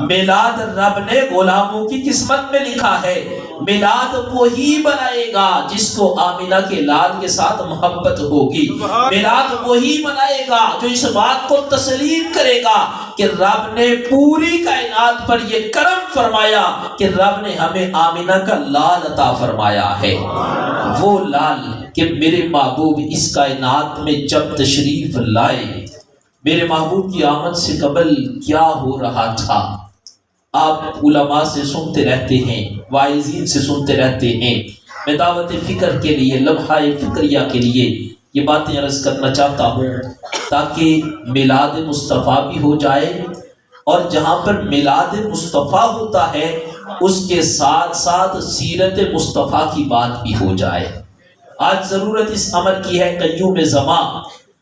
میلاد رب نے غلاموں کی قسمت میں لکھا ہے، میلاد وہی بنائے گا جس کو آمینہ کے لال کے ساتھ محبت ہوگی، میلاد وہی منائے گا جو اس بات کو تسلیم کرے گا کہ رب نے پوری کائنات پر یہ کرم فرمایا کہ رب نے ہمیں آمینہ کا لال عطا فرمایا ہے، وہ لال کہ میرے محبوب اس کائنات میں جب تشریف لائے، میرے محبوب کی آمد سے قبل کیا ہو رہا تھا، آپ علماء سے سنتے رہتے ہیں، واعظین سے سنتے رہتے ہیں۔ میں دعوت فکر کے لیے، لمحہ فکریہ کے لیے یہ باتیں عرض کرنا چاہتا ہوں تاکہ میلاد مصطفیٰ بھی ہو جائے، اور جہاں پر میلاد مصطفیٰ ہوتا ہے اس کے ساتھ ساتھ سیرت مصطفیٰ کی بات بھی ہو جائے۔ آج ضرورت اس امر کی ہے، قیوم زماں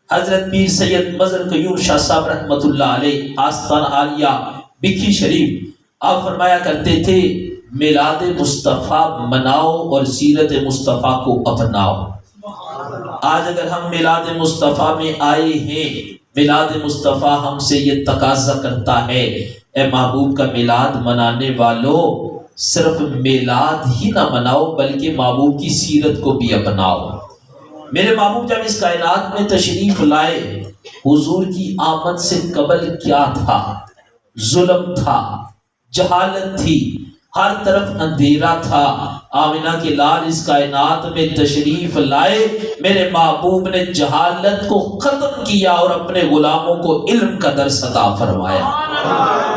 حضرت پیر سید مظہر قیوم شاہ صاحب رحمۃ اللہ علیہ، آستان عالیہ بکھی شریف، آپ فرمایا کرتے تھے میلاد مصطفیٰ مناؤ اور سیرت مصطفیٰ کو اپناؤ۔ آج اگر ہم میلاد مصطفیٰ میں آئے ہیں، میلاد مصطفیٰ ہم سے یہ تقاضا کرتا ہے، اے محبوب کا میلاد منانے والوں، صرف میلاد ہی نہ مناؤ بلکہ محبوب کی سیرت کو بھی اپناؤ۔ میرے محبوب جب اس کائنات میں تشریف لائے، حضور کی آمد سے قبل کیا تھا؟ ظلم تھا، جہالت تھی، ہر طرف اندھیرا تھا۔ آمنہ کے لال اس کائنات میں تشریف لائے، میرے محبوب نے جہالت کو ختم کیا اور اپنے غلاموں کو علم کا درس عطا فرمایا۔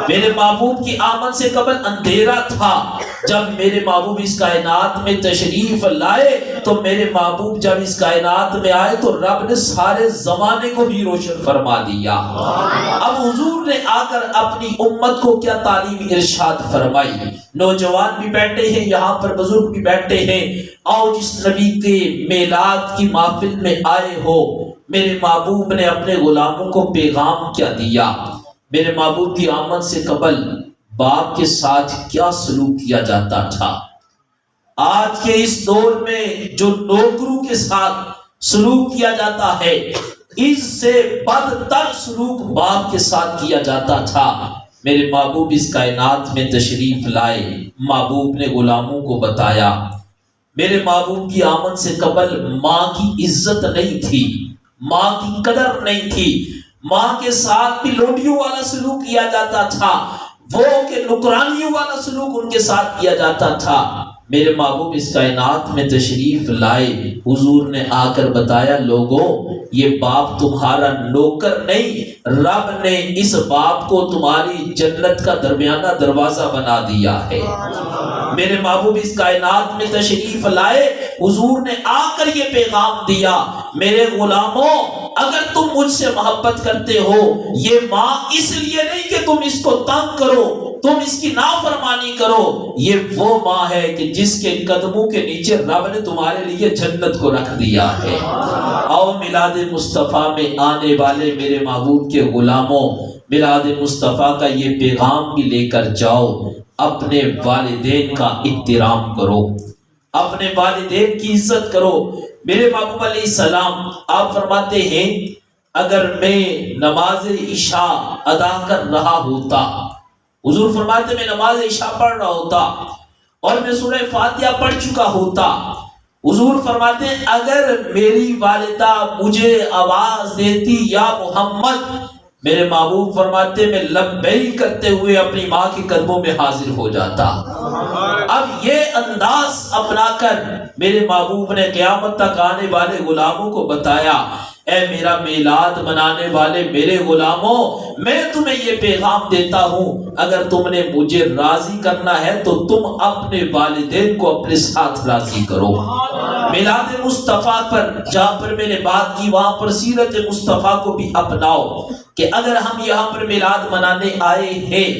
میرے محبوب کی آمد سے قبل اندھیرا تھا، جب میرے محبوب اس کائنات میں تشریف لائے تو میرے محبوب جب اس کائنات میں آئے تو رب نے سارے زمانے کو بھی روشن فرما دیا۔ اب حضور نے آ کر اپنی امت کو کیا تعلیم ارشاد فرمائی؟ نوجوان بھی بیٹھے ہیں یہاں پر، بزرگ بھی بیٹھے ہیں، آؤ جس نبی کے میلاد کی محفل میں آئے ہو، میرے محبوب نے اپنے غلاموں کو پیغام کیا دیا؟ میرے محبوب کی آمد سے قبل باپ کے ساتھ کیا سلوک کیا جاتا تھا؟ آج کے اس دور میں جو نوکروں کے ساتھ سلوک کیا جاتا ہے، اس سے بدتر سلوک باپ کے ساتھ کیا جاتا تھا۔ میرے محبوب اس کائنات میں تشریف لائے، محبوب نے غلاموں کو بتایا۔ میرے محبوب کی آمد سے قبل ماں کی عزت نہیں تھی، ماں کی قدر نہیں تھی، ماں کے ساتھ بھی لوڈیوں والا سلوک کیا جاتا تھا، وہ کہ نکرانیوں والا سلوک ان کے ساتھ کیا جاتا تھا۔ میرے محبوب اس کائنات میں تشریف لائے، حضور نے آ کر بتایا، لوگوں یہ باپ تمہارا نوکر نہیں، رب نے اس باپ کو تمہاری جنت کا درمیانہ دروازہ بنا دیا ہے۔ میرے محبوب اس کائنات میں تشریف لائے، حضور نے آ کر یہ پیغام دیا، میرے غلاموں اگر تم مجھ سے محبت کرتے ہو، یہ ماں اس لیے نہیں کہ تم اس کو تنگ کرو، تم اس کی نافرمانی کرو، یہ وہ ماں ہے کہ جس کے قدموں کے نیچے رب نے تمہارے لیے جنت کو رکھ دیا ہے۔ آؤ میلاد مصطفیٰ میں آنے والے میرے محبوب کے غلاموں، میلاد مصطفیٰ کا یہ پیغام بھی لے کر جاؤ، اپنے والدین کا احترام کرو، اپنے والدین کی عزت کرو۔ میرے محبوب علیہ السلام آپ فرماتے ہیں، اگر میں نماز عشاء ادا کر رہا ہوتا، حضور فرماتے میں نماز عشاء پڑھ رہا ہوتا اور میں سورہ فاتحہ پڑھ چکا ہوتا، حضور فرماتے ہیں اگر میری والدہ مجھے آواز دیتی یا محمد، میرے محبوب فرماتے میں لبیک کرتے ہوئے اپنی ماں کے قدموں میں حاضر ہو جاتا۔ اب یہ انداز اپنا کر میرے محبوب نے قیامت تک آنے والے غلاموں کو بتایا، اے میرا میلاد منانے والے میرے غلاموں، میں تمہیں یہ پیغام دیتا ہوں، اگر تم نے مجھے راضی کرنا ہے تو تم اپنے والدین کو اپنے ساتھ راضی کرو۔ میلاد مصطفیٰ پر جہاں پر میں نے بات کی، وہاں پر سیرت مصطفیٰ کو بھی اپناؤ، کہ اگر ہم یہاں پر میلاد منانے آئے ہیں،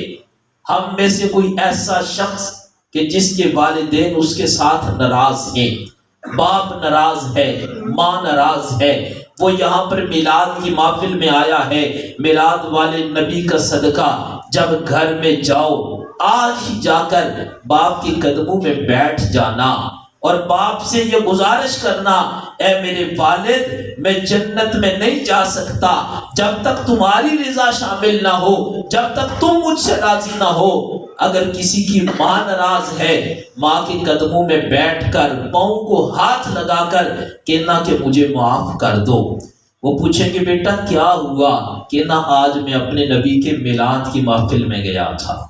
ہم میں سے کوئی ایسا شخص کہ جس کے والدین اس کے ساتھ ناراض ہیں، باپ ناراض ہے، ماں ناراض ہے، وہ یہاں پر میلاد کی محفل میں آیا ہے، میلاد والے نبی کا صدقہ جب گھر میں جاؤ، آج ہی جا کر باپ کے قدموں میں بیٹھ جانا اور باپ سے یہ گزارش کرنا، اے میرے والد میں جنت میں نہیں جا سکتا جب تک تمہاری رضا شامل نہ ہو، جب تک تم مجھ سے راضی نہ ہو۔ اگر کسی کی ماں ناراض ہے، ماں کے قدموں میں بیٹھ کر پاؤں کو ہاتھ لگا کر کہنا کہ مجھے معاف کر دو۔ وہ پوچھیں گے بیٹا کیا ہوا؟ کہنا آج میں اپنے نبی کے میلاد کی محفل میں گیا تھا،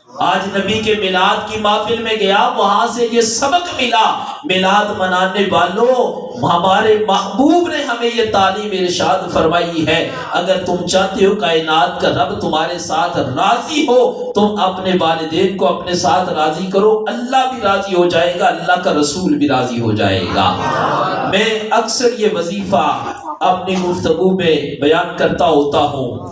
آج نبی کے میلاد کی محفل میں گیا، وہاں سے یہ سبق ملا، میلاد منانے والوں ہمارے محبوب نے ہمیں یہ تعلیم ارشاد فرمائی ہے، اگر تم چاہتے ہو کائنات کا رب تمہارے ساتھ راضی ہو، تم اپنے والدین کو اپنے ساتھ راضی کرو، اللہ بھی راضی ہو جائے گا، اللہ کا رسول بھی راضی ہو جائے گا۔ میں اکثر یہ وظیفہ اپنی گفتگو میں بیان کرتا ہوتا ہوں۔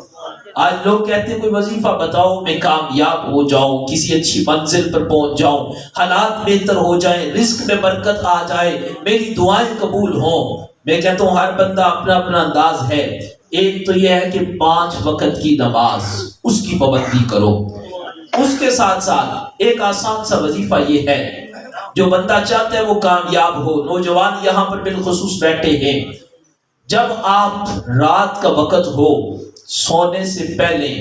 آج لوگ کہتے ہیں کوئی وظیفہ بتاؤ میں کامیاب ہو جاؤں، کسی اچھی منزل پر پہنچ جاؤں، حالات بہتر ہو جائیں، رزق میں برکت آ جائے، میری دعائیں قبول ہوں۔ میں کہتا ہوں ہر بندہ اپنا اپنا انداز ہے۔ ایک تو یہ ہے کہ 5 وقت کی نماز اس کی پابندی کرو، اس کے ساتھ ساتھ ایک آسان سا وظیفہ یہ ہے، جو بندہ چاہتا ہے وہ کامیاب ہو، نوجوان یہاں پر بالخصوص بیٹھے ہیں، جب آپ رات کا وقت ہو سونے سے پہلے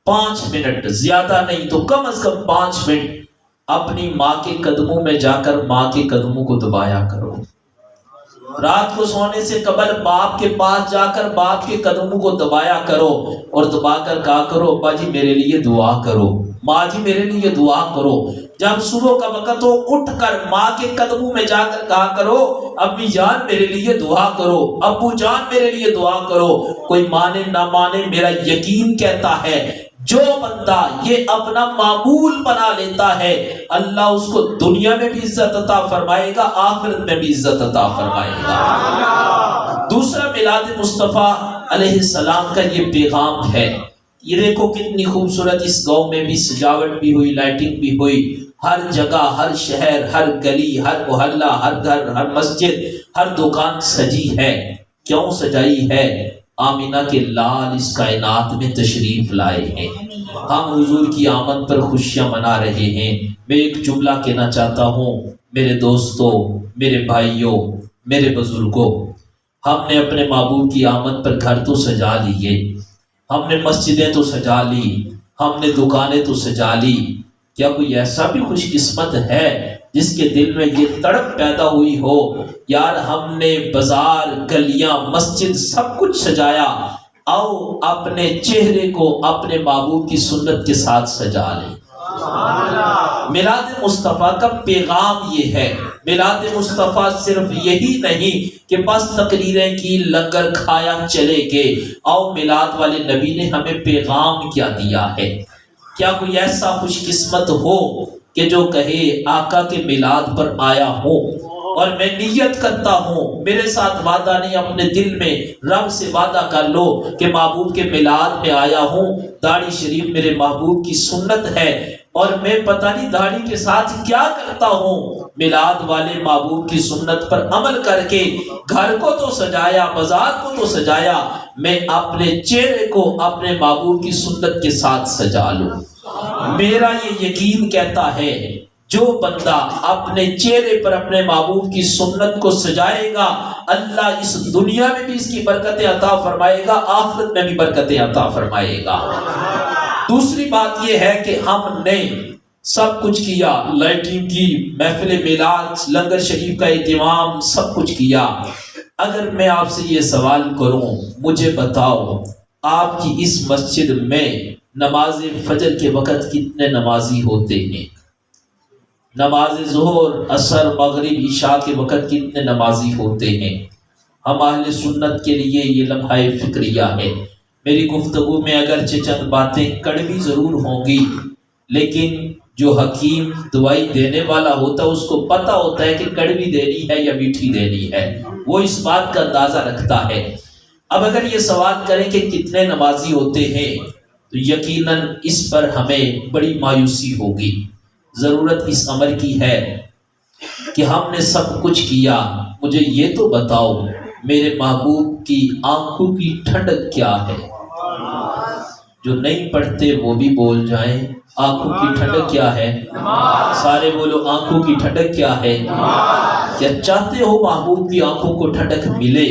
5 منٹ، زیادہ نہیں تو کم از کم 5 منٹ اپنی ماں کے قدموں میں جا کر ماں کے قدموں کو دبایا کرو۔ رات کو سونے سے قبل باپ کے پاس جا کر باپ کے قدموں کو دبایا کرو اور دبا کر کہا کرو ابا جی میرے لیے دعا کرو، ماں جی میرے لیے دعا کرو۔ جب صبح کا وقت ہو اٹھ کر ماں کے قدموں میں جا کر کہا کرو امی جان میرے لیے دعا کرو، ابو جان میرے لیے دعا کرو۔ کوئی مانے نہ مانے، میرا یقین کہتا ہے جو بندہ یہ اپنا معمول بنا لیتا ہے اللہ اس کو دنیا میں بھی عزت عطا فرمائے گا، آخرت میں بھی عزت عطا فرمائے گا۔ دوسرا میلاد مصطفیٰ علیہ السلام کا یہ پیغام ہے۔ یہ دیکھو کتنی خوبصورت اس گاؤں میں بھی سجاوٹ بھی ہوئی، لائٹنگ بھی ہوئی، ہر جگہ، ہر شہر، ہر گلی، ہر محلہ، ہر گھر، ہر مسجد، ہر دکان سجی ہے۔ کیوں سجائی ہے؟ آمینہ کے لال اس کائنات میں تشریف لائے ہیں، ہم حضور کی آمد پر خوشیاں منا رہے ہیں۔ میں ایک جملہ کہنا چاہتا ہوں میرے دوستوں، میرے بھائیوں، میرے بزرگوں، ہم نے اپنے محبوب کی آمد پر گھر تو سجا لیے، ہم نے مسجدیں تو سجا لی، ہم نے دکانیں تو سجا لی، کیا کوئی ایسا بھی خوش قسمت ہے جس کے دل میں یہ تڑپ پیدا ہوئی ہو یار ہم نے بازار، گلیاں، مسجد سب کچھ سجایا، آؤ اپنے چہرے کو اپنے محبوب کی سنت کے ساتھ سجا لیں۔ میلاد مصطفیٰ کا پیغام یہ ہے۔ میلاد مصطفیٰ صرف یہی نہیں کہ بس تقریریں کی، لنگر کھایا چلے گئے۔ آؤ میلاد والے نبی نے ہمیں پیغام کیا دیا ہے۔ کیا کوئی ایسا خوش قسمت ہو کہ جو کہے آقا کے میلاد پر آیا ہوں اور میں نیت کرتا ہوں، میرے ساتھ وعدہ نہیں، اپنے دل میں رب سے وعدہ کر لو کہ محبوب کے میلاد میں آیا ہوں، داڑھی شریف میرے محبوب کی سنت ہے اور میں پتہ نہیں داڑھی کے ساتھ کیا کرتا ہوں، میلاد والے محبوب کی سنت پر عمل کر کے گھر کو تو سجایا، بازار کو تو سجایا، میں اپنے چہرے کو اپنے محبوب کی سنت کے ساتھ سجا لوں۔ میرا یہ یقین کہتا ہے جو بندہ اپنے چہرے پر اپنے محبوب کی سنت کو سجائے گا اللہ اس دنیا میں بھی اس کی برکتیں عطا فرمائے گا، آخرت میں بھی برکتیں عطا فرمائے گا۔ دوسری بات یہ ہے کہ ہم نے سب کچھ کیا، لائٹنگ کی، محفل میلاد، لنگر شریف کا اہتمام، سب کچھ کیا۔ اگر میں آپ سے یہ سوال کروں، مجھے بتاؤ آپ کی اس مسجد میں نماز فجر کے وقت کتنے نمازی ہوتے ہیں؟ نماز ظہر، عصر، مغرب، عشاء کے وقت کتنے نمازی ہوتے ہیں؟ ہم اہل سنت کے لیے یہ لمحہ فکریہ ہے۔ میری گفتگو میں اگرچہ چند باتیں کڑوی ضرور ہوں گی، لیکن جو حکیم دوائی دینے والا ہوتا ہے اس کو پتہ ہوتا ہے کہ کڑوی دینی ہے یا میٹھی دینی ہے، وہ اس بات کا اندازہ رکھتا ہے۔ اب اگر یہ سوال کریں کہ کتنے نمازی ہوتے ہیں تو یقیناً اس پر ہمیں بڑی مایوسی ہوگی۔ ضرورت اس امر کی ہے کہ ہم نے سب کچھ کیا، مجھے یہ تو بتاؤ میرے محبوب کی آنکھوں کی ٹھنڈک کیا ہے؟ جو نہیں پڑھتے وہ بھی بول جائیں، آنکھوں کی ٹھنڈک کیا ہے؟ سارے بولو آنکھوں کی ٹھنڈک کیا ہے؟ کیا چاہتے ہو محبوب کی آنکھوں کو ٹھنڈک ملے؟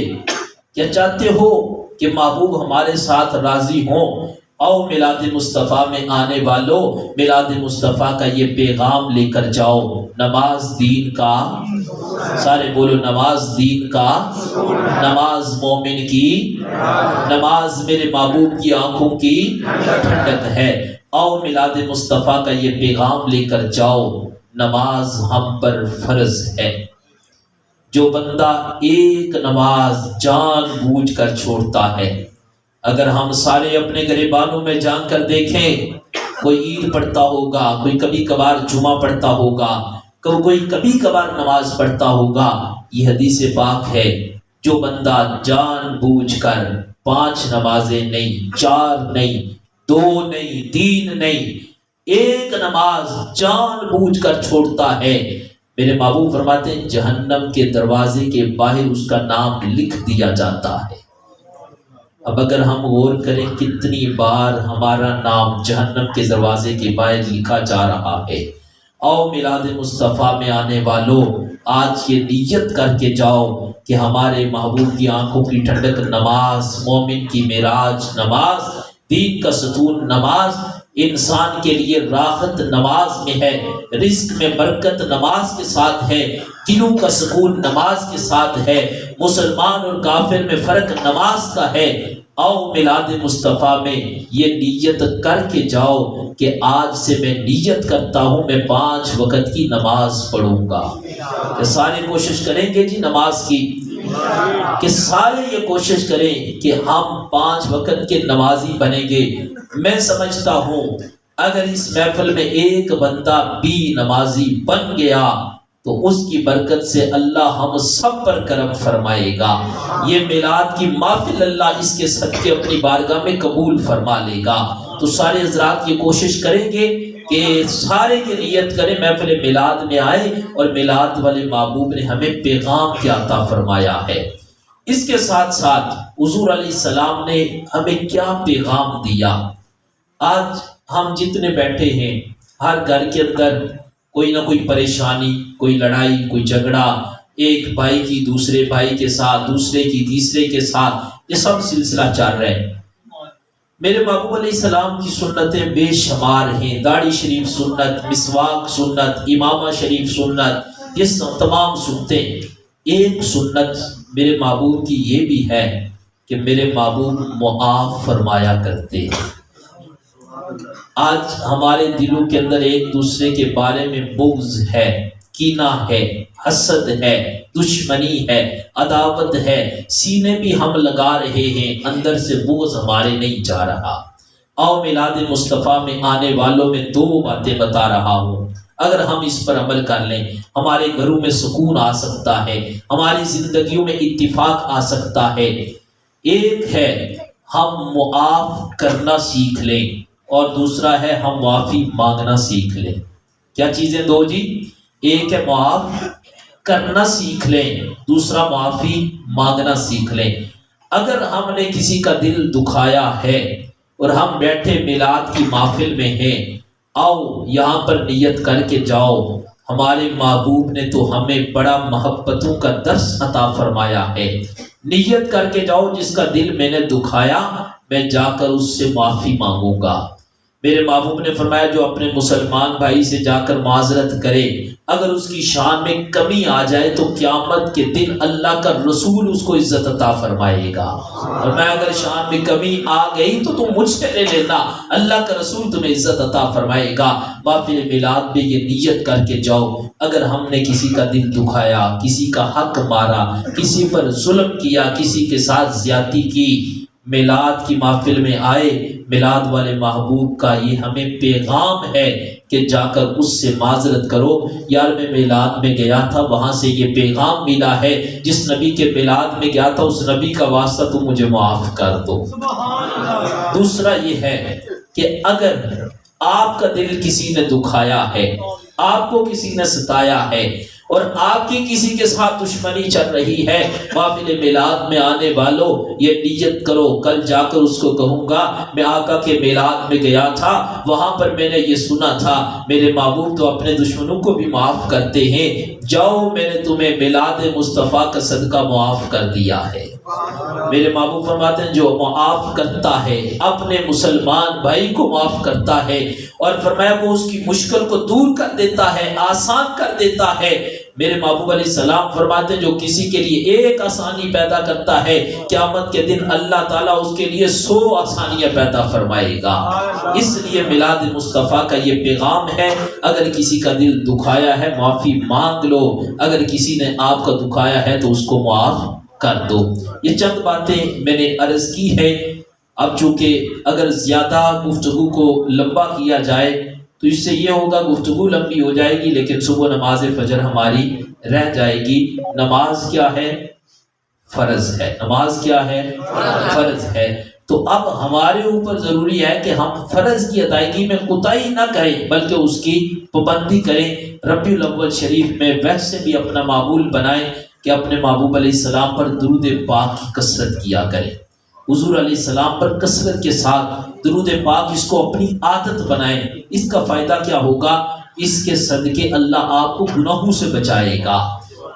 کیا چاہتے ہو کہ محبوب ہمارے ساتھ راضی ہوں؟ آؤ میلاد مصطفیٰ میں آنے والوں، میلاد مصطفیٰ کا یہ پیغام لے کر جاؤ۔ نماز دین کا، سارے بولو نماز دین کا، نماز مومن کی، نماز میرے محبوب کی آنکھوں کی ٹھنڈک ہے۔ آؤ میلاد مصطفیٰ کا یہ پیغام لے کر جاؤ، نماز ہم پر فرض ہے۔ جو بندہ ایک نماز جان بوجھ کر چھوڑتا ہے، اگر ہم سارے اپنے گریبانوں میں جان کر دیکھیں، کوئی عید پڑھتا ہوگا، کوئی کبھی کبھار جمعہ پڑھتا ہوگا، کوئی کبھی کبھار نماز پڑھتا ہوگا، یہ حدیث پاک ہے جو بندہ جان بوجھ کر 5 نمازیں نہیں، 4 نہیں، 2 نہیں، 3 نہیں، ایک نماز جان بوجھ کر چھوڑتا ہے، میرے محبوب فرماتے ہیں جہنم کے دروازے کے باہر اس کا نام لکھ دیا جاتا ہے۔ اب اگر ہم غور کریں کتنی بار ہمارا نام جہنم کے دروازے کے باہر لکھا جا رہا ہے۔ آؤ میلاد مصطفیٰ میں آنے والوں، آج یہ نیت کر کے جاؤ کہ ہمارے محبوب کی آنکھوں کی ٹھنڈک نماز، مومن کی معراج نماز، دین کا ستون نماز، انسان کے لیے راحت نماز میں ہے، رزق میں برکت نماز کے ساتھ ہے، دلوں کا سکون نماز کے ساتھ ہے، مسلمان اور کافر میں فرق نماز کا ہے۔ آؤ میلاد مصطفیٰ میں یہ نیت کر کے جاؤ کہ آج سے میں نیت کرتا ہوں میں 5 وقت کی نماز پڑھوں گا۔ کہ سارے کوشش کریں گے جی نماز کی، کہ سارے یہ کوشش کریں کہ ہم 5 وقت کے نمازی بنیں گے۔ میں سمجھتا ہوں اگر اس محفل میں ایک بندہ بھی نمازی بن گیا تو اس کی برکت سے اللہ ہم سب پر کرم فرمائے گا۔ یہ میلاد کی محفل اللہ اس کے صدقے اپنی بارگاہ میں قبول فرما لے گا۔ تو سارے حضرات یہ کوشش کریں گے کہ سارے یہ نیت کریں محفل میلاد میں آئے اور میلاد والے محبوب نے ہمیں پیغام کیا عطا فرمایا ہے۔ اس کے ساتھ ساتھ حضور علیہ السلام نے ہمیں کیا پیغام دیا۔ آج ہم جتنے بیٹھے ہیں ہر گھر کے اندر کوئی نہ کوئی پریشانی، کوئی لڑائی، کوئی جھگڑا، ایک بھائی کی دوسرے بھائی کے ساتھ، دوسرے کی تیسرے کے ساتھ، یہ سب سلسلہ چل رہا ہے۔ میرے محبوب علیہ السلام کی سنتیں بے شمار ہیں، داڑھی شریف سنت، مسواک سنت، امامہ شریف سنت، یہ تمام سنتیں۔ ایک سنت میرے محبوب کی یہ بھی ہے کہ میرے محبوب معاف فرمایا کرتے ہیں۔ آج ہمارے دلوں کے اندر ایک دوسرے کے بارے میں بغض ہے، کینہ ہے، حسد ہے، دشمنی ہے، عداوت ہے، سینے بھی ہم لگا رہے ہیں، اندر سے بغض ہمارے نہیں جا رہا۔ آؤ میلاد مصطفیٰ میں آنے والوں میں 2 باتیں بتا رہا ہوں، اگر ہم اس پر عمل کر لیں ہمارے گھروں میں سکون آ سکتا ہے، ہماری زندگیوں میں اتفاق آ سکتا ہے۔ ایک ہے ہم معاف کرنا سیکھ لیں اور دوسرا ہے ہم معافی مانگنا سیکھ لیں۔ کیا چیزیں 2 جی؟ ایک ہے معاف کرنا سیکھ لیں، دوسرا معافی مانگنا سیکھ لیں۔ اگر ہم نے کسی کا دل دکھایا ہے اور ہم بیٹھے میلاد کی محفل میں ہیں، آؤ یہاں پر نیت کر کے جاؤ، ہمارے محبوب نے تو ہمیں بڑا محبتوں کا درس عطا فرمایا ہے۔ نیت کر کے جاؤ جس کا دل میں نے دکھایا میں جا کر اس سے معافی مانگوں گا۔ میرے محبوب نے فرمایا جو اپنے مسلمان بھائی سے جا کر معذرت کرے، اگر اس کی شان میں کمی آ جائے تو قیامت کے دن اللہ کا رسول اس کو عزت عطا فرمائے گا۔ اور میں اگر شان میں کمی آ گئی تو تم مجھ سے لے لینا، اللہ کا رسول تمہیں عزت عطا فرمائے گا۔ محفل میلاد میں یہ نیت کر کے جاؤ، اگر ہم نے کسی کا دل دکھایا، کسی کا حق مارا، کسی پر ظلم کیا، کسی کے ساتھ زیادتی کی، میلاد کی محفل میں آئے، میلاد والے محبوب کا یہ ہمیں پیغام ہے کہ جا کر اس سے معذرت کرو۔ یار میں میلاد میں گیا تھا، وہاں سے یہ پیغام ملا ہے، جس نبی کے میلاد میں گیا تھا اس نبی کا واسطہ تو مجھے معاف کر دو۔ دوسرا یہ ہے کہ اگر آپ کا دل کسی نے دکھایا ہے، آپ کو کسی نے ستایا ہے اور آپ کی کسی کے ساتھ دشمنی چل رہی ہے، محفل میلاد میں آنے والوں یہ نیت کرو، کل جا کر اس کو کہوں گا میں آقا کے میلاد میں گیا تھا، وہاں پر میں نے یہ سنا تھا میرے محبوب تو اپنے دشمنوں کو بھی معاف کرتے ہیں، جاؤ میں نے تمہیں میلاد مصطفیٰ کا صدقہ معاف کر دیا ہے۔ میرے محبوب فرماتے ہیں جو معاف کرتا ہے اپنے مسلمان بھائی کو معاف کرتا ہے، اور فرمایا وہ اس کی مشکل کو دور کر دیتا ہے، آسان کر دیتا ہے۔ میرے محبوب علیہ السلام فرماتے ہیں جو کسی کے لیے ایک آسانی پیدا کرتا ہے، قیامت کے دن اللہ تعالیٰ اس کے لیے 100 آسانیاں پیدا فرمائے گا۔ اس لیے میلاد مصطفیٰ کا یہ پیغام ہے، اگر کسی کا دل دکھایا ہے معافی مانگ لو، اگر کسی نے آپ کا دکھایا ہے تو اس کو معاف کر دو۔ یہ چند باتیں میں نے عرض کی ہے۔ اب چونکہ اگر زیادہ گفتگو کو لمبا کیا جائے تو اس سے یہ ہوگا گفتگو لمبی ہو جائے گی لیکن صبح نماز فجر ہماری رہ جائے گی۔ نماز کیا ہے؟ فرض ہے۔ نماز کیا ہے؟ فرض ہے۔ تو اب ہمارے اوپر ضروری ہے کہ ہم فرض کی ادائیگی میں کوتاہی نہ کریں بلکہ اس کی پابندی کریں۔ ربیع الاول شریف میں ویسے بھی اپنا معمول بنائیں کہ اپنے محبوب علیہ السلام پر درود پاک کی کثرت کیا کریں۔ حضور علیہ السلام پر کثرت کے ساتھ درود پاک اس کو اپنی عادت بنائیں۔ اس کا فائدہ کیا ہوگا؟ اس کے صدقے اللہ آپ کو گناہوں سے بچائے گا،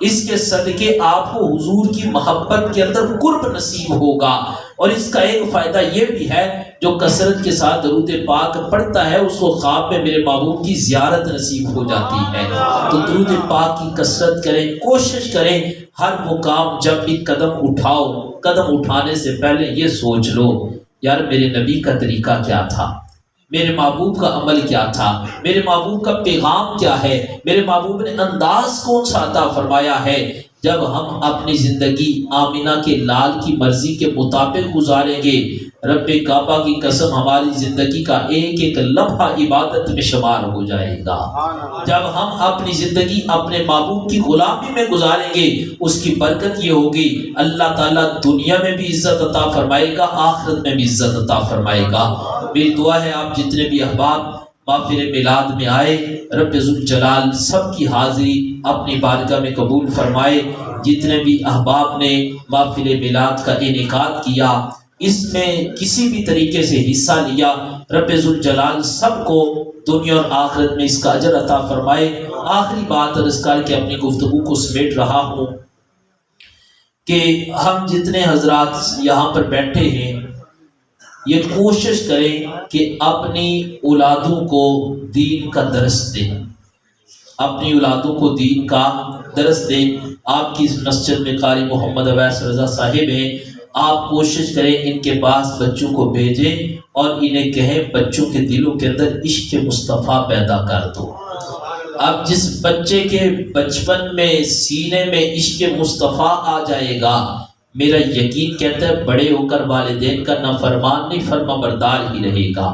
اس کے صدقے آپ کو حضور کی محبت کے اندر قرب نصیب ہوگا۔ اور اس کا ایک فائدہ یہ بھی ہے، جو کثرت کے ساتھ درود پاک پڑھتا ہے اس کو خواب میں میرے محبوب کی زیارت نصیب ہو جاتی ہے۔ تو درود پاک کی کثرت کریں، کوشش کریں ہر وہ کام جب بھی قدم اٹھاؤ، قدم اٹھانے سے پہلے یہ سوچ لو یار میرے نبی کا طریقہ کیا تھا، میرے محبوب کا عمل کیا تھا، میرے محبوب کا پیغام کیا ہے، میرے محبوب نے انداز کون سا عطا فرمایا ہے۔ جب ہم اپنی زندگی آمینہ کے لال کی مرضی کے مطابق گزاریں گے، رب کعبہ کی قسم ہماری زندگی کا ایک ایک لمحہ عبادت میں شمار ہو جائے گا۔ جب ہم اپنی زندگی اپنے محبوب کی غلامی میں گزاریں گے، اس کی برکت یہ ہوگی اللہ تعالیٰ دنیا میں بھی عزت عطا فرمائے گا، آخرت میں بھی عزت عطا فرمائے گا۔ میری دعا ہے آپ جتنے بھی احباب محفل میلاد میں آئے، رب ذوالجلال سب کی حاضری اپنی بارگاہ میں قبول فرمائے۔ جتنے بھی احباب نے محفل میلاد کا انعقاد کیا، اس میں کسی بھی طریقے سے حصہ لیا، رب ذوالجلال سب کو دنیا اور آخرت میں اس کا اجر عطا فرمائے۔ آخری بات عرض کر کے اپنی گفتگو کو سمیٹ رہا ہوں کہ ہم جتنے حضرات یہاں پر بیٹھے ہیں یہ کوشش کریں کہ اپنی اولادوں کو دین کا درس دیں، اپنی اولادوں کو دین کا درس دیں۔ آپ کی مسجد میں قاری محمد اویس رضا صاحب ہیں، آپ کوشش کریں ان کے پاس بچوں کو بھیجیں اور انہیں کہیں بچوں کے دلوں کے اندر عشق مصطفیٰ پیدا کر دو۔ اب جس بچے کے بچپن میں سینے میں عشق مصطفیٰ آ جائے گا، میرا یقین کہتا ہے بڑے ہو کر والدین کا نافرمان نہیں فرما بردار ہی رہے گا۔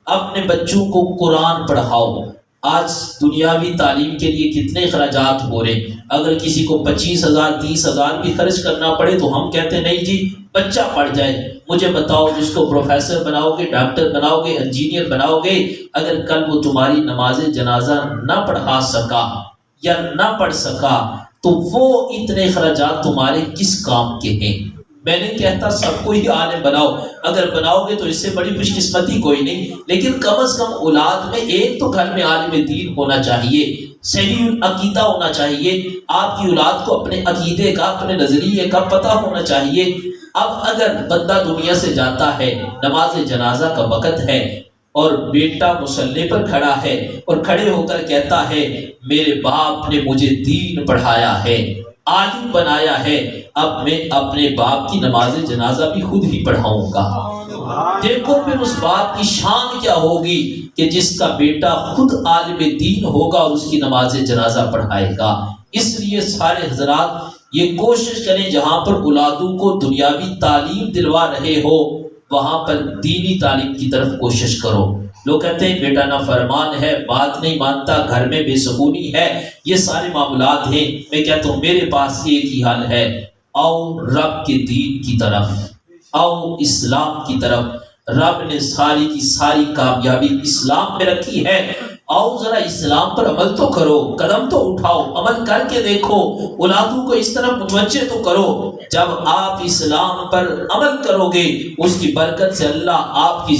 اپنے بچوں کو قرآن پڑھاؤ۔ آج دنیاوی تعلیم کے لیے کتنے اخراجات ہو رہے ہیں، اگر کسی کو 25,000 30,000 بھی خرچ کرنا پڑے تو ہم کہتے ہیں نہیں جی بچہ پڑھ جائے۔ مجھے بتاؤ جس کو پروفیسر بناؤ گے، ڈاکٹر بناؤ گے، انجینئر بناؤ گے، اگر کل وہ تمہاری نماز جنازہ نہ پڑھا سکا یا نہ پڑھ سکا تو وہ اتنے اخراجات تمہارے کس کام کے ہیں؟ میں نہیں کہتا سب کو ہی عالم بناؤ، اگر بناؤ گے تو اس سے بڑی خوش قسمتی کوئی نہیں، لیکن کم از کم اولاد میں ایک تو گھر میں عالم دین ہونا چاہیے، صحیح عقیدہ ہونا چاہیے۔ آپ کی اولاد کو اپنے عقیدے کا، اپنے نظریے کا پتہ ہونا چاہیے۔ اب اگر بندہ دنیا سے جاتا ہے، نماز جنازہ کا وقت ہے اور بیٹا مصلی پر کھڑا ہے اور کھڑے ہو کر کہتا ہے میرے باپ نے مجھے دین پڑھایا ہے، عالم بنایا ہے، اب میں اپنے باپ کی نماز جنازہ بھی خود ہی پڑھاؤں گا۔ دیکھو پھر اس باپ کی شان کیا ہوگی کہ جس کا بیٹا خود عالم دین ہوگا اور اس کی نماز جنازہ پڑھائے گا۔ اس لیے سارے حضرات یہ کوشش کریں جہاں پر اولادوں کو دنیاوی تعلیم دلوا رہے ہو وہاں پر دینی تعلیم کی طرف کوشش کرو۔ لوگ کہتے ہیں بیٹا نافرمان ہے، بات نہیں مانتا، گھر میں بے سکونی ہے، یہ سارے معاملات ہیں۔ میں کہتا ہوں میرے پاس ایک ہی حل ہے، آؤ رب کے دین کی طرف، آؤ اسلام کی طرف۔ رب نے ساری کی ساری کامیابی اسلام میں رکھی ہے، آؤ ذرا اسلام پر عمل تو کرو، قدم تو اٹھاؤ، عمل کر کے دیکھو، اولادوں کو اس طرح متوجہ تو کرو۔ جب آپ اسلام پر عمل کرو گے اس کی برکت سے اللہ آپ کی